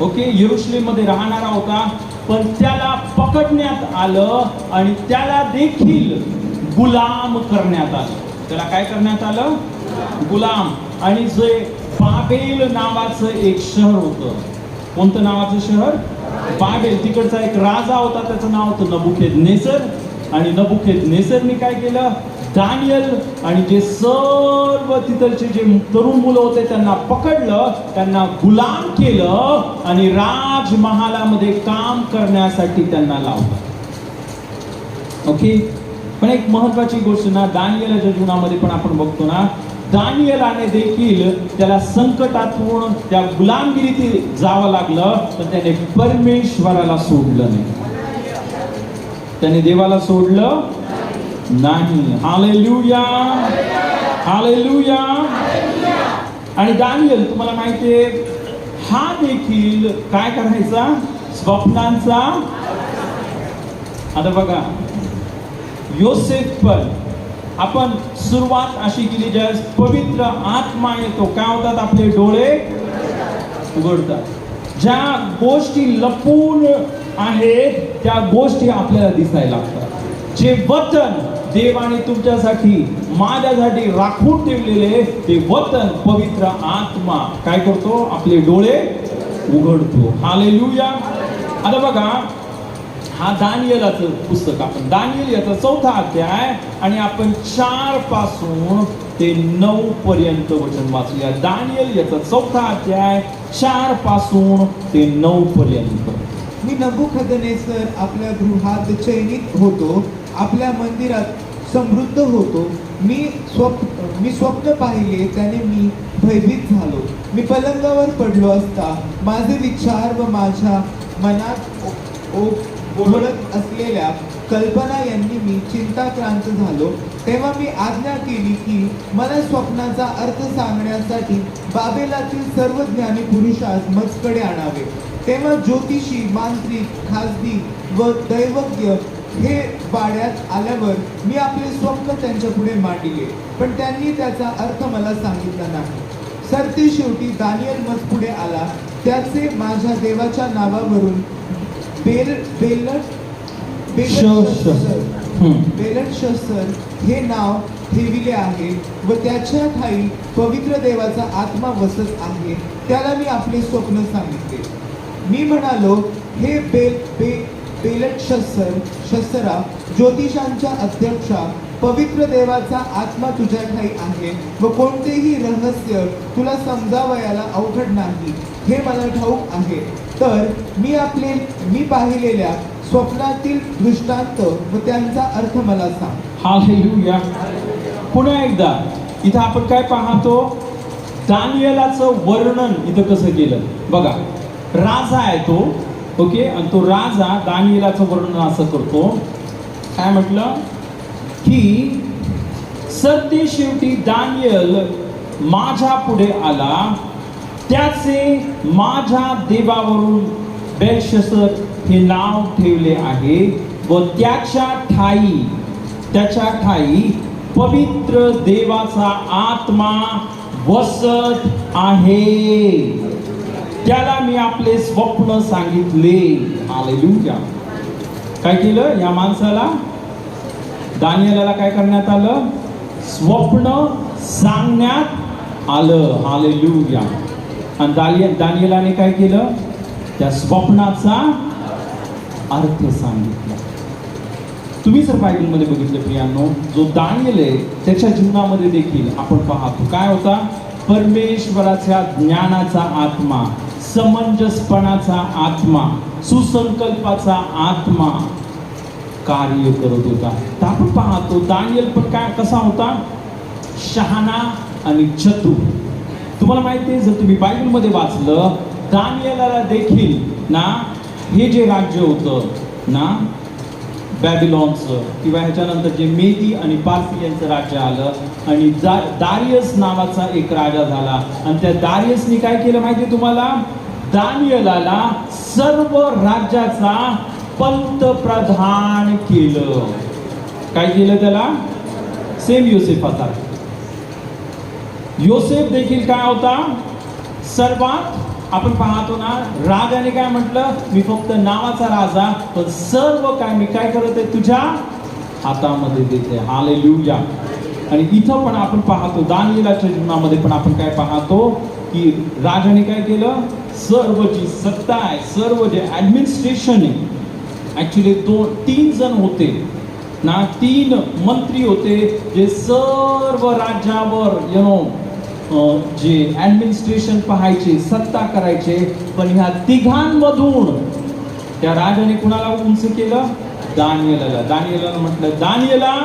ओके, यरुशलेममध्ये राहणारा होता, पण त्याला पकडण्यात आलं आणि त्याला देखील गुलाम करण्यात आलं. त्याला काय करण्यात आलं? गुलाम. आणि जे बाबेल नावाचं एक शहर होतं. कोणतं नावाचं शहर? बाबेल. तिकडचा एक राजा होता, त्याचं नाव होतं नबुखेदनेसर. आणि नबुखेदनेसरने काय केलं, दानियल आणि जे सर्व तिथलचे जे तरुण मुलं होते त्यांना पकडलं, त्यांना गुलाम केलं आणि राजमहालामध्ये काम करण्यासाठी त्यांना लावलं. ओके. पण एक महत्वाची गोष्ट ना, दानियलाच्या जीवनामध्ये पण आपण बघतो ना, दानियलाने देखील त्याला संकटातून त्या गुलामगिरीत जावं लागलं, पण त्याने परमेश्वराला सोडलं नाही. त्याने देवाला सोडलं नाही. हालेलुया. हालेलुया. आणि दानियल, तुम्हाला माहितीये, हा देखील काय करायचा, स्वप्नांचा. आता बघा, योसेफ पण आपण सुरुवात अशी केली, ज्या पवित्र आत्मा येतो, काय होतात, आपले डोळे उघडतात. ज्या गोष्टी लपून आहेत त्या गोष्टी आपल्याला दिसायला लागतात. जे वचन देवाने तुमच्यासाठी, माझ्यासाठी राखून ठेवलेले ते वचन, पवित्र आत्मा काय करतो, आपले डोळे उघडतो. हालेलुया. आता बघा, हा दानियलाचं पुस्तक, आपण दानियल याचा 4था अध्याय आणि आपण 4 पासून ते 9 पर्यंत वचन वाचूया. दानियल याचा 4था अध्याय 4 पासून ते 9 पर्यंत. मी नबुखदनेस्सर आपल्या गृहात चैनित होतो, आपल्या मंदिरात समृद्ध होतो. मी स्वप्न पाहिले, त्याने मी भयभीत झालो. मी पलंगावर पडलो असता माझे विचार व माझ्या मनात ओढत असलेल्या कल्पना यांनी मी चिंताक्रांत झालो. तेव्हा मी आज्ञा केली की मला स्वप्नाचा अर्थ सांगण्यासाठी बाबेलातील सर्व ज्ञानी पुरुषास मजकडे आणावे. तेव्हा ज्योतिषी, मांत्रिक, खासगी व दैवज्ञ हे वाड्यात आल्यावर मी आपले स्वप्न त्यांच्या पुढे मांडले, पण त्यांनी त्याचा अर्थ मला सांगितला नाही. सरते शेवटी दानियल मज पुढे आला. त्याचे माझ्या देवाच्या नावावरून बेलतशस्सर हे नाव ठेविले आहे व त्याच्या ठाई पवित्र देवाचा आत्मा वसत आहे. त्याला मी आपले स्वप्न सांगितले. मी म्हणालो, हे बेलतशस्सरा, ज्योतिषांच्या अध्यक्षा, पवित्र देवाचा आत्मा तुझ्या ठाई आहे व कोणतेही रहस्य तुला समजावयाला अवघड नाही हे मला ठाऊक आहे. तर मी पाहिलेल्या स्वप्नातील दृष्टांत व त्यांचा अर्थ मला सांग. हालेलुया. पुन्हा एकदा इथं आपण काय पाहतो, दानिएलाचं वर्णन इथं कसं केलं बघा. राजा आहे तो, ओके, आणि तो राजा दानिएलाचं वर्णन असं करतो. काय म्हटलं की सरते शेवटी दानियल माझ्या पुढे आला. त्याचे माझ्या देवावरून बेलशस्सर हे नाव ठेवले आहे व त्याच्या ठाई पवित्र देवाचा आत्मा वसत आहे. त्याला मी आपले स्वप्न सांगितले. हालेलुया. काय केलं या माणसाला, दानिएलाला काय करण्यात आलं, स्वप्न सांगण्यात आलं. हालेलुया. आणि दानिएलाने काय केलं, त्या स्वप्नाचा अर्थ सांगितला. तुम्ही जर बायबलमध्ये बघितलं प्रियांनो, जो दानिएल आहे त्याच्या जीवनामध्ये देखील आपण पाहतो काय होता, परमेश्वराच्या ज्ञानाचा आत्मा, समंजसपणाचा आत्मा, सुसंकल्पाचा आत्मा कार्य करत होता. तर आपण पाहतो दानिएल पण काय कसा होता, शहाणा आणि चतुर. तुम्हाला माहिती आहे, जर तुम्ही बायबलमध्ये वाचलं, दानिएलाला देखील ना हे जे राज्य होतं ना बॅबिलॉनचं किंवा ह्याच्यानंतर जे मेदी आणि पारसी यांचं राज्य आलं आणि दारियस नावाचा एक राजा झाला. आणि त्या दारियसनी काय केलं माहिती आहे तुम्हाला, दानिएलाला सर्व राज्याचा पंतप्रधान केलं. काय केलं त्याला, सेम योसेफाचा. योसेफ देखील काय होता, सर्वात आपण पाहतो ना, राजाने काय म्हटलं, मी फक्त नावाचा राजा, पण सर्व काय मी काय करत आहे तुझ्या हातामध्ये देते. हालेलुया. आणि इथं पण आपण पाहतो दानिएलाच्या जीवनामध्ये पण आपण काय पाहतो की राजाने काय केलं, सर्व जी सत्ता आहे, सर्व जे ऍडमिनिस्ट्रेशन आहे, ऍक्च्युली तीन जण होते ना, 3 मंत्री होते जे सर्व राज्यावर जे ऍडमिनिस्ट्रेशन पाहायचे, सत्ता करायचे. पण ह्या तिघांमधून त्या राजाने कुणाला उंच केलं, दानिएलाला. दानिएलाला म्हटलं, दानिएला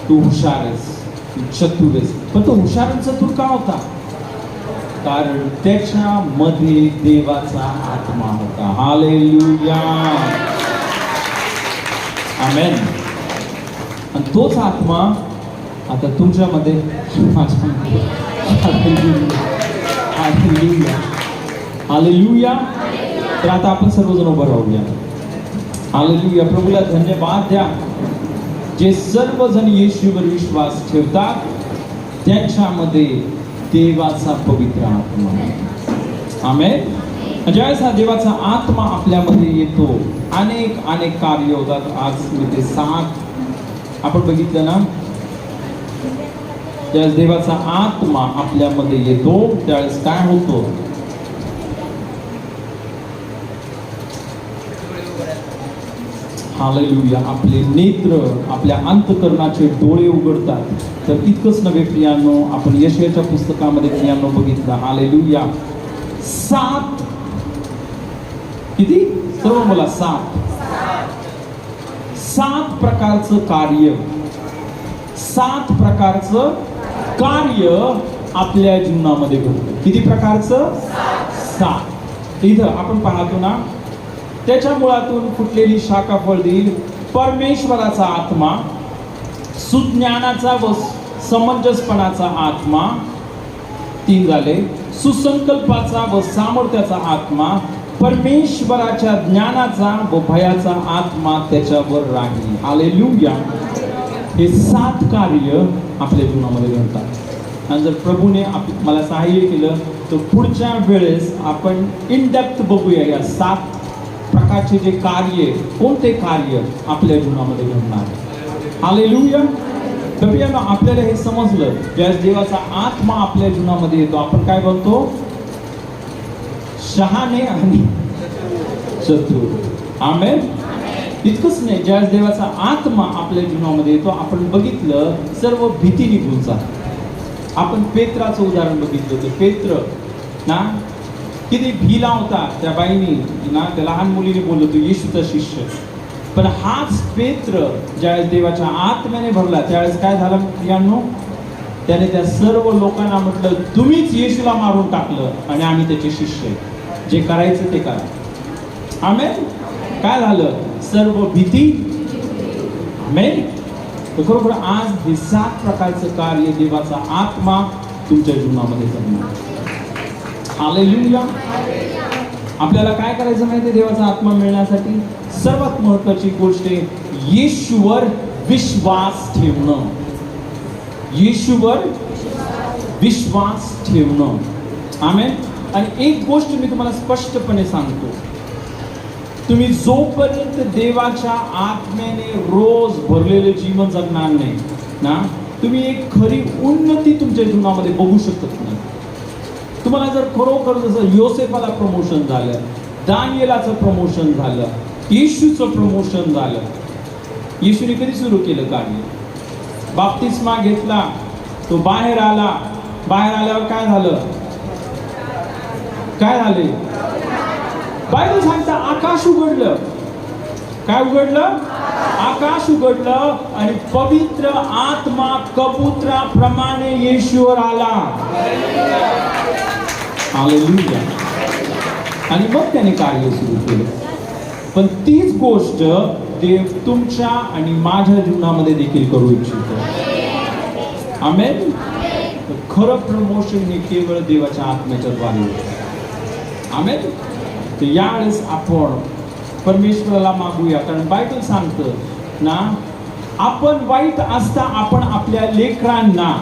तू हुशार आहेस, तू चतुर आहेस. पण तो हुशार आणि चतुर का होता, कारण त्याच्यामध्ये देवाचा आत्मा होता. हालेलुया. आमेन. आणि तोच आत्मा आता तुमच्यामध्ये, माझ्यामध्ये. हालेलुया. हालेलुया. तर आता आपण सर्वजण उभं राहूया. हालेलुया. प्रभूला धन्यवाद द्या. जे सर्वजण येशूवर विश्वास ठेवतात त्यांच्यामध्ये देवाचा पवित्र आत्मा आहे. आमेन. ज्यावेळेस हा देवाचा आत्मा आपल्यामध्ये येतो, अनेक कार्य होतात. आज मी ते 7 आपण बघितलं ना, ज्यावेळेस देवाचा आत्मा आपल्यामध्ये येतो त्यावेळेस काय होतो, हालेलुया, आपले नेत्र, आपल्या अंतःकरणाचे डोळे उघडतात. तर इतकंच नव्हे प्रियांनो, आपण यशायाच्या पुस्तकामध्ये प्रियांनो बघितलं, हालेलुया, 7 किती, सर्व मला 7 प्रकारचं कार्य, 7 प्रकारचं कार्य आपल्या जीवनामध्ये घडतं. किती प्रकारचं, 7. इथं आपण पाहतो ना, त्याच्या मुळातून फुटलेली शाखा फळ देईल. परमेश्वराचा आत्मा, सुज्ञानाचा व समंजसपणाचा आत्मा, 3 झाले. सुसंकल्पाचा व सामर्थ्याचा आत्मा, परमेश्वराच्या ज्ञानाचा व भयाचा आत्मा त्याच्यावर राहील. हालेलुया. हे 7 कार्य आपल्या जीवनामध्ये घडतात. आणि जर प्रभूने मला सहाय्य केलं तर पुढच्या वेळेस आपण इन डेप्थ बघूया या 7 प्रकारचे जे कार्य, कोणते कार्य आपल्या जीवनामध्ये घडणार. हालेलुया. तर प्रियांनो, आपल्याला हे समजलं, ज्यावेळेस देवाचा आत्मा आपल्या जीवनामध्ये येतो आपण काय बोलतो? शहाणे आणि चतुर. आमेन. इतकंच नाही, ज्यावेळेस देवाचा आत्मा आपल्या जीवनामध्ये येतो आपण बघितलं सर्व भीती निघून जाते. आपण पेत्राचं उदाहरण बघितलं होतं. पेत्र ना किती भिला होता त्या बाईनी ना, त्या लहान मुलीने बोललो होतो येशूचा शिष्य. पण हाच पेत्र ज्यावेळेस देवाच्या आत्म्याने भरला त्यावेळेस काय झालं प्रियांनो? त्याने त्या सर्व लोकांना म्हटलं तुम्हीच येशूला मारून टाकलं आणि आम्ही त्याचे शिष्य आहे. जे करायचं ते करा. आमेन. काय झालं? सर्व भीती. आमेन. तर खरोखर आज हे 7 प्रकारचं कार्य देवाचा आत्मा तुमच्या जीवनामध्ये करणार. हालेलुया. आपल्याला काय करायचं माहिती आहे देवाचा आत्मा मिळण्यासाठी? सर्वात महत्वाची गोष्ट आहे येशूवर विश्वास ठेवणं. येशूवर विश्वास ठेवणं. आमेन. आणि एक गोष्ट मी तुम्हाला स्पष्टपणे सांगतो, तुम्ही जोपर्यंत देवाच्या आत्म्याने रोज भरलेले जीवन जगणार नाही ना, तुम्ही एक खरी उन्नती तुमच्या जीवनामध्ये बघू शकत नाही. तुम्हाला जर खरोखर जसं योसेफाला प्रमोशन झालं, दानियेलाचं प्रमोशन झालं, येशूचं प्रमोशन झालं. येशूने कधी सुरू केलं कार्य? बाप्तिस्मा घेतला, तो बाहेर आला. बाहेर आल्यावर काय झालं? काय झाले? बायबल सांगता आकाश उघडलं. काय उघडलं? आकाश उघडलं आणि पवित्र आत्मा कबुतराप्रमाणे येशूवर आला. हालेलुया. आणि मग त्याने कार्य सुरू केलं. पण तीच गोष्ट देव तुमच्या आणि माझ्या जीवनामध्ये देखील करू इच्छितो. आमेन. खरं प्रमोशन हे केवळ देवाच्या आत्म्याच्या द्वारे होतं. आमेन. तर यावेळेस आपण परमेश्वराला मागूया, कारण बायबल सांगतं ना, आपण वाईट असता आपण आपल्या लेकरांना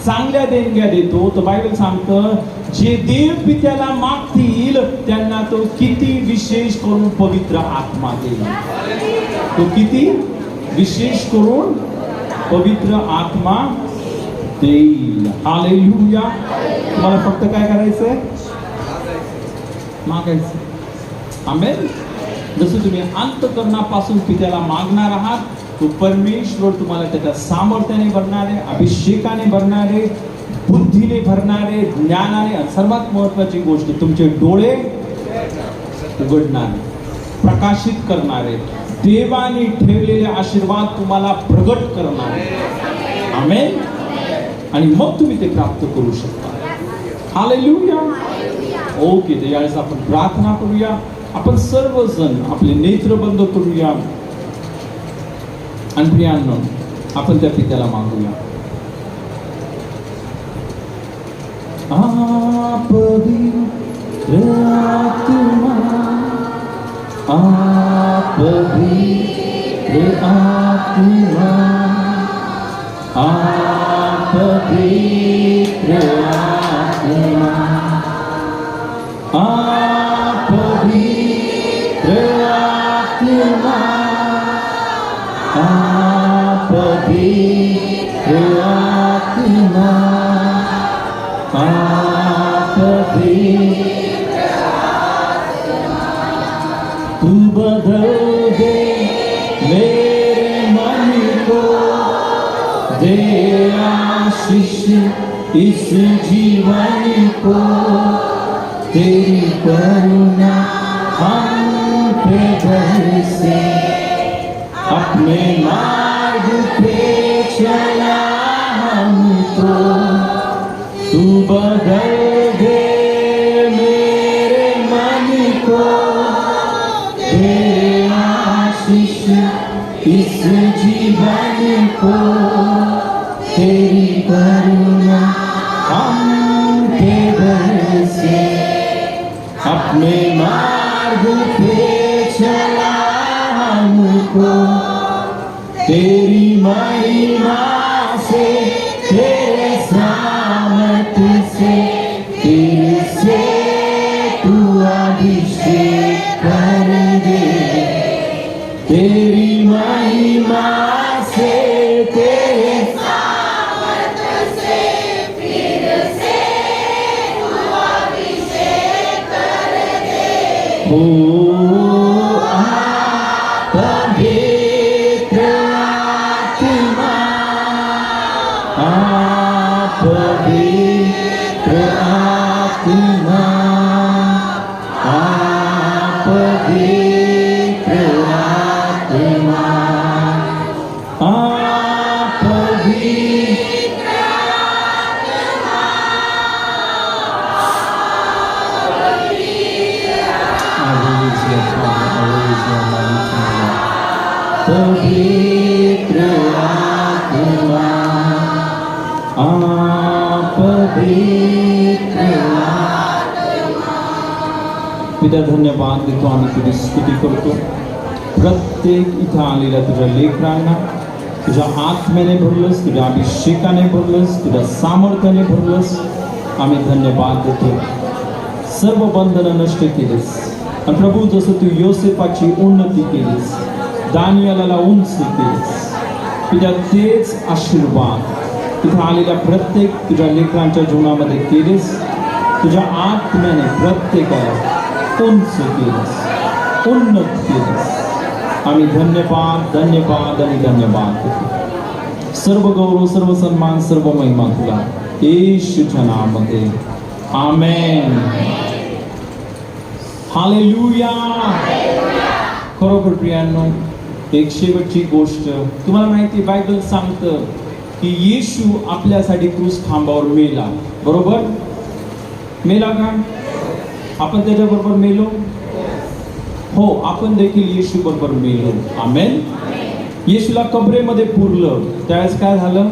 चांगल्या देणग्या देतो. तर बायबल सांगतं जे देव पित्याला मागतील त्यांना तो किती विशेष करून पवित्र आत्मा देईल. तो किती विशेष करून पवित्र आत्मा देईल. हालेलुया. तुम्हाला फक्त काय करायचंय? मागायचं. आमेन. जसं तुम्ही अंतःकरणापासून पित्याला मागणार आहात, तो परमेश्वर तुम्हाला त्याच्या सामर्थ्याने भरणारे, अभिषेकाने भरणारे, बुद्धीने भरणारे, ज्ञानाने, आणि सर्वात महत्वाची गोष्ट तुमचे डोळे उघडणारे, प्रकाशित करणारे, देवाने ठेवलेले आशीर्वाद तुम्हाला प्रगट करणारे. आमेन. आणि मग तुम्ही ते प्राप्त करू शकता. हालेलुया. ओके. तर यावेळेस आपण प्रार्थना करूया. आपण सर्वजण आपले नेत्र बंद करूया आणि प्रियांनो आपण त्या पित्याला मागूया. पवित्र आत्मा, पवित्र आत्मा, पवित्र आत्मा, पवित्र आत्मा, पवित्र आत्मा, पवित्र आत्मा, तू बदल दे मेरे मन को, दे आशीष इस जीवन को, तेरी करुणा हम पे बरसे, अपने मार्ग पे चला हमको, तू बदल दे मेरे मन को, दे आशीष इस जीवन को, तेरी करुणा हम पे बरसे, अपने माँ तेरी महिमा से, तेरे सामर्थ्य से, तेरे से तू अभिषेक कर दे। तेरी महिमा से, तेरे सामर्थ्य से, फिर से तू अभिषेक कर दे। ओ पवित्र आत्मा, पवित्र आत्मा, पवित्र आत्मा, पवित्र पवित्र आत्मा, पवित्र आत्मा। पिता धन्यवाद देतो, आम्ही तुझी स्तुती करतो. प्रत्येक इथं आलेल्या तुझ्या लेकरांना तुझ्या आत्म्याने भरलंस, तुझ्या अभिषेकाने भरलंस, तुझ्या सामर्थ्याने भरलंस. आम्ही धन्यवाद देतो. सर्व बंधनं नष्ट केलीस आणि प्रभू, जसं तू योसेफाची उन्नती केलीस, दानियाला उंच केलीस, तुझ्या तेच आशीर्वाद तिथं आलेल्या प्रत्येक तुझ्या लेकरांच्या जीवनामध्ये केलीस. तुझ्या आत्म्याने प्रत्येकाला उंच केलीस, उन्नत केलीस. आम्ही धन्यवाद, धन्यवाद आणि धन्यवाद देतो. सर्व गौरव, सर्व सन्मान, सर्व महिमा तुला येशूच्या नामामध्ये. आमेन. हालेलुया. खरोखर प्रियांनो, एक शेवटची गोष्ट तुम्हाला माहिती, बायबल सांगतं की येशू आपल्यासाठी क्रूस खांबावर मेला. बरोबर मेला का? आपण त्याच्याबरोबर मेलो. हो, आपण देखील येशू बरोबर मेलो. आमेन. येशूला कबरेमध्ये पुरलं, त्यावेळेस काय झालं?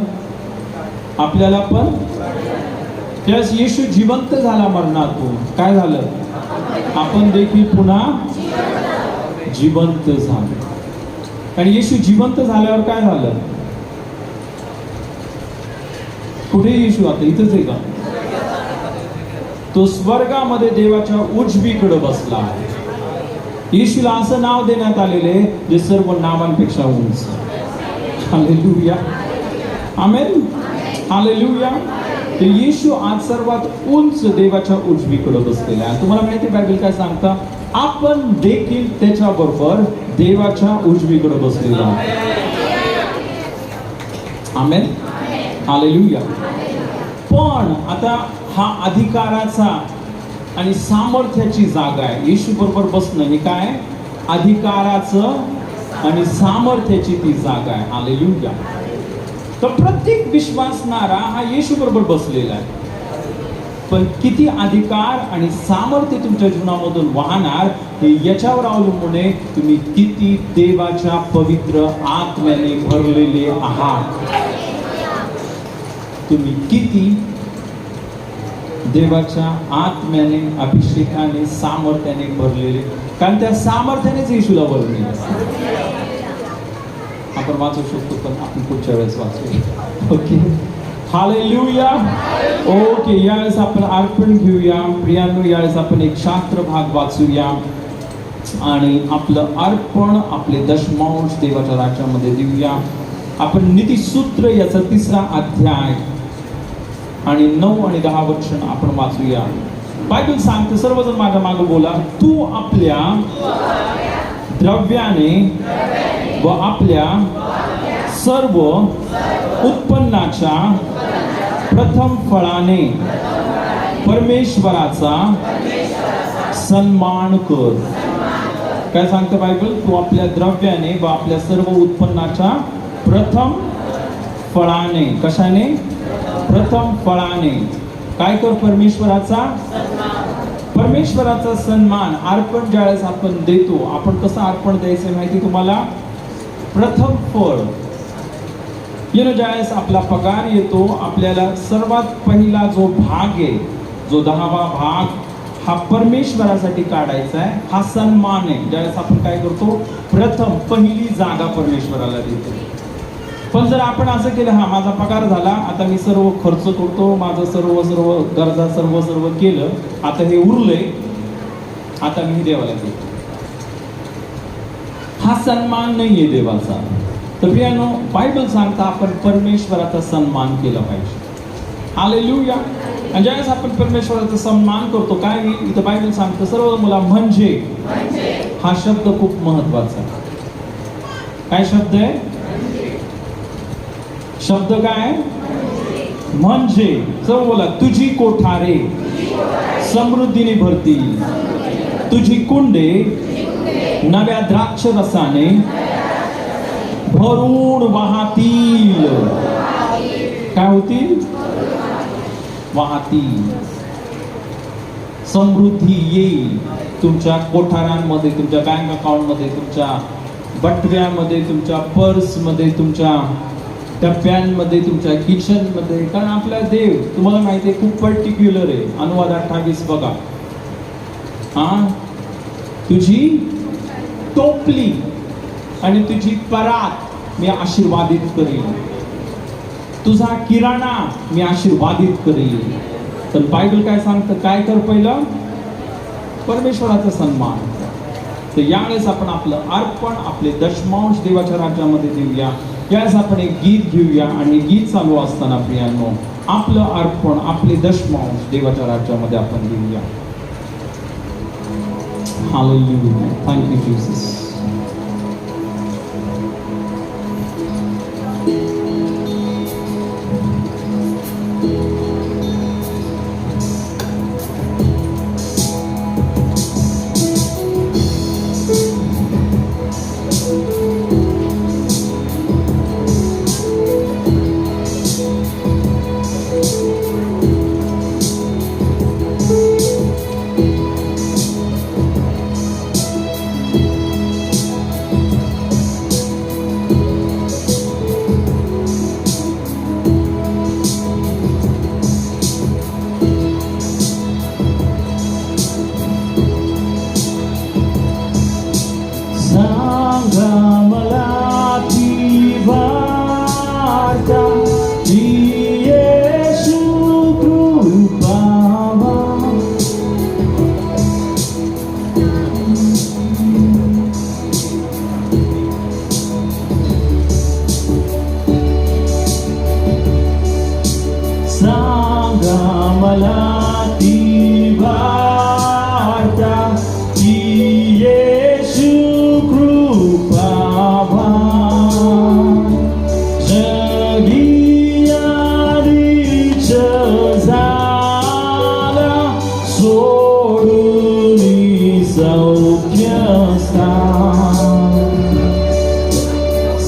आपल्याला पण त्यावेळेस येशू जिवंत झाला मरणातून. काय झालं? आपण देखील पुन्हा जिवंत झालो. आणि येशू जिवंत झाल्यावर काय झालं? कुठे येशू? आता इथंच आहे का? तो स्वर्गामध्ये देवाच्या उजवीकडे बसला आहे. येशूला असं नाव देण्यात आलेले जे सर्व नावांपेक्षा उंच. हालेलुया. आमेन. हालेलुया. तर येशू आज सर्वात उंच देवाच्या उजवीकडे बसलेला आहे. तुम्हाला माहिती आहे बायबल काय सांगता? आपण देखील त्याच्याबरोबर देवाच्या उजवीकडे बसलेलो आहोत. आमेन. हालेलुया. पण आता हा अधिकाराचा आणि सामर्थ्याची जागा आहे. येशू बरोबर बसणं हे काय? अधिकाराचं आणि सामर्थ्याची ती जागा आहे. हालेलुया. तर प्रत्येक विश्वासणारा हा येशू बरोबर बसलेला आहे. पण किती अधिकार आणि सामर्थ्य तुमच्या जीवनामधून वाहणार हे याच्यावर अवलंबून आहे, तुम्ही किती देवाच्या पवित्र आत्म्याने भरलेले आहात. तुम्ही किती देवाच्या आत्म्याने, अभिषेकाने, सामर्थ्याने भरलेले. कारण त्या सामर्थ्यानेच येशूला भरले. आपण वाचू शकतो, पण आपण पुढच्या वेळेस वाचू. ओके. हालेलुया. ओके, यावेळेस आपण अर्पण घेऊया. प्रियांनो, यावेळेस आपण एक शास्त्र भाग वाचूया आणि आपलं अर्पण, आपले दशमांश देवाच्या राज्यामध्ये देऊया. आपण नीतिसूत्र याचा 3रा अध्याय आणि 9 आणि 10 वचन आपण वाचूया. बायबल सांगते, सर्वजण माझ्या मागे बोला. तू आपल्या द्रव्याने व आपल्या सर्व उत्पन्नाच्या प्रथम फळाने परमेश्वराचा सन्मान कर. काय सांगतं बायबल? तू आपल्या द्रव्याने व आपल्या सर्व उत्पन्नाच्या प्रथम फळाने. कशाने? प्रथम फळाने काय कर? परमेश्वराचा परमेश्वराचा सन्मान. अर्पण ज्यावेळेस आपण देतो, आपण कसं अर्पण द्यायचं माहिती तुम्हाला? प्रथम फळ. ज्यावेळेस आपला पगार येतो, आपल्याला सर्वात पहिला जो भाग आहे, जो 10वा भाग, हा परमेश्वरासाठी काढायचा आहे. हा सन्मान आहे. ज्यावेळेस आपण काय करतो? प्रथम पहिली जागा परमेश्वराला देतो. पण जर आपण असं केलं, हा माझा पगार झाला, आता मी सर्व खर्च करतो, माझं सर्व गरजा सर्व केलं, आता हे उरलंय, आता मी देवाला देतो, हा सन्मान नाहीये देवाचा. तर प्रियानो, बायबल सांगता आपण परमेश्वराचा सन्मान केला पाहिजे. हालेलुया. आणि ज्यावेळेस आपण परमेश्वराचा सन्मान करतो, काय इथं बायबल सांगतं, सर्व मुला म्हणजे हा शब्द खूप महत्वाचा आहे. काय शब्द आहे? शब्द काय? म्हणजे. सर्व बोला, तुझी कोठारे समृद्धीने भरतील, तुझी कुंडे नव्या द्राक्ष रसाने भरून वाहतील. काय होतील? वाहतील. समृद्धी येईल तुमच्या कोठारांमध्ये, तुमच्या बँक अकाउंटमध्ये, तुमच्या बटव्यामध्ये, तुमच्या पर्समध्ये, तुमच्या डब्यांमध्ये, तुमच्या किचनमध्ये. कारण आपला देव तुम्हाला माहिती आहे खूप पर्टिक्युलर आहे. अनुवाद 28 बघा. हा, तुझी टोपली आणि तुझी परात मी आशीर्वादित करीन, तुझा किराणा मी आशीर्वादित करीन. तर बायबल काय सांगतं? काय कर? पहिलं परमेश्वराचा सन्मान. तर यावेळेस आपण आपलं अर्पण, आपले दशमांश देवाच्या राज्यामध्ये देऊया. यावेळेस आपण एक गीत घेऊया आणि हे गीत चालू असताना प्रियांनो, आपलं अर्पण, आपले दशमांश देवाच्या राज्यामध्ये आपण देऊया. हालेलुया. Thank you Jesus.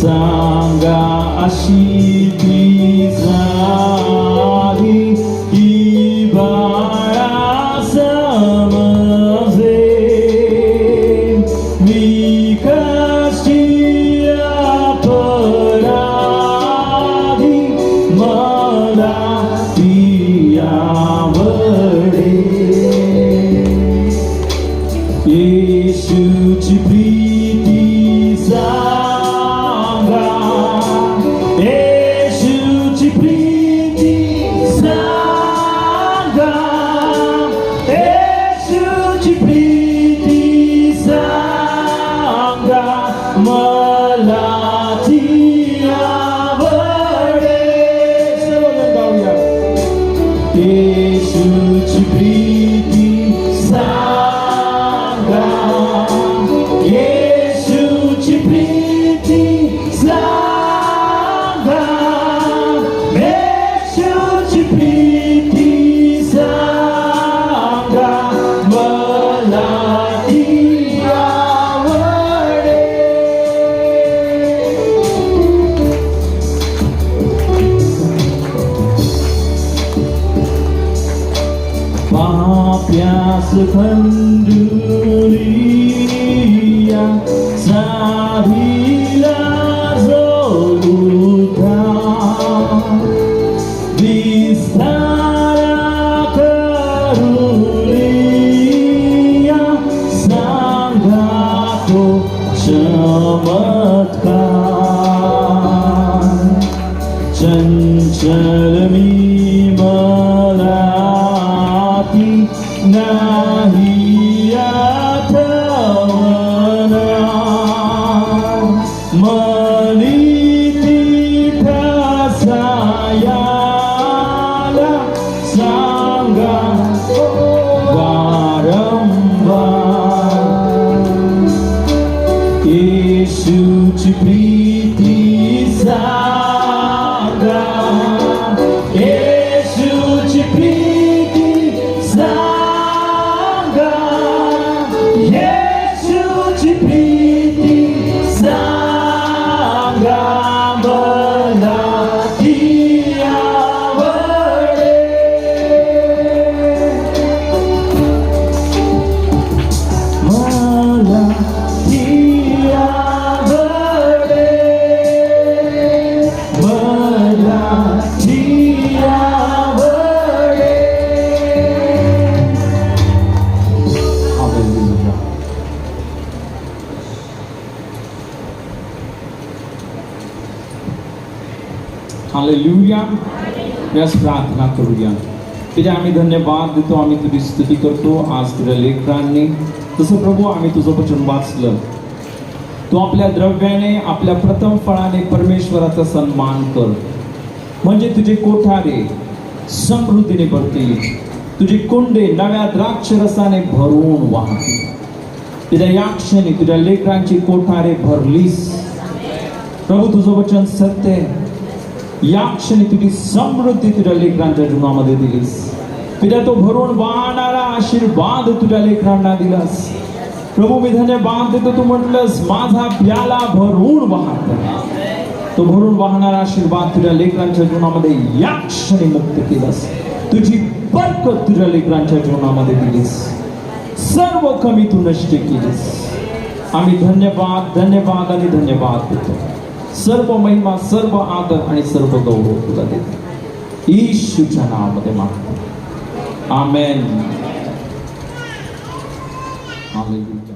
सांगा अशी ती झाली की बाळा समजे मी कशी अपराधी मला ती आवडे येशूची प्रीती सांगा येशूची प्रीती सांगा येशूची प्रीती सांगा मला ती आवडे सर्वजण गाऊया येशूची प्रीती सांगा येशूची प्रीती सांगा येशूची प्रीती सांगा मला ती आवडे पाप्यास खंडुरिया साधीला जो उद्धार विस्तारा करुनिया सांगा तो चमत्कार नाही आठवना मनी ठसायाला सांगा वारंवार येशूची प्रीती सांगा येशूची प्रीती सांगा येशूची प्रीती सांगा मला ती आवडे मला ती आवडे मला ती आवडे हालेलुया हालेलुया व्यास प्रार्थना करूया तुझे आम्ही धन्यवाद देतो आम्ही तुझी स्तुती करतो आज तुझ्या लेकरांनी तसं प्रभू आम्ही तुझं वचन वाचलं तू आपल्या द्रव्याने आपल्या प्रथम फळाने परमेश्वराचा सन्मान कर म्हणजे तुझे कोठारे समृद्धीने भरतील तुझे कुंडे नव्या द्राक्ष रसाने भरून वाहतील तुझ्या या क्षणी तुझ्या लेकरांची कोठारे भरलीस प्रभू तुझं वचन सत्य आहे. या क्षणी तुझी समृद्धी तुझ्या लेकरांच्या जीवनामध्ये दिलीस तुझ्या तो भरून वाहणारा आशीर्वाद तुझ्या लेकरांना दिलास प्रभू मी धन्यवाद देतो तू म्हटलंस माझा प्याला भरून वाहत तो भरून वाहणारा आशीर्वाद तुझ्या लेकरांच्या जीवनामध्ये या क्षणी मुक्त केलास तुझी बरकत तुझ्या लेकरांच्या जीवनामध्ये दिलीस सर्व कमी तू नष्ट केलीस आम्ही धन्यवाद धन्यवाद आणि धन्यवाद देतो सर्व महिमा सर्व आदर आणि सर्व गौरव तुला देतो येशूच्या नावामध्ये मागतो आमेन हालेलुया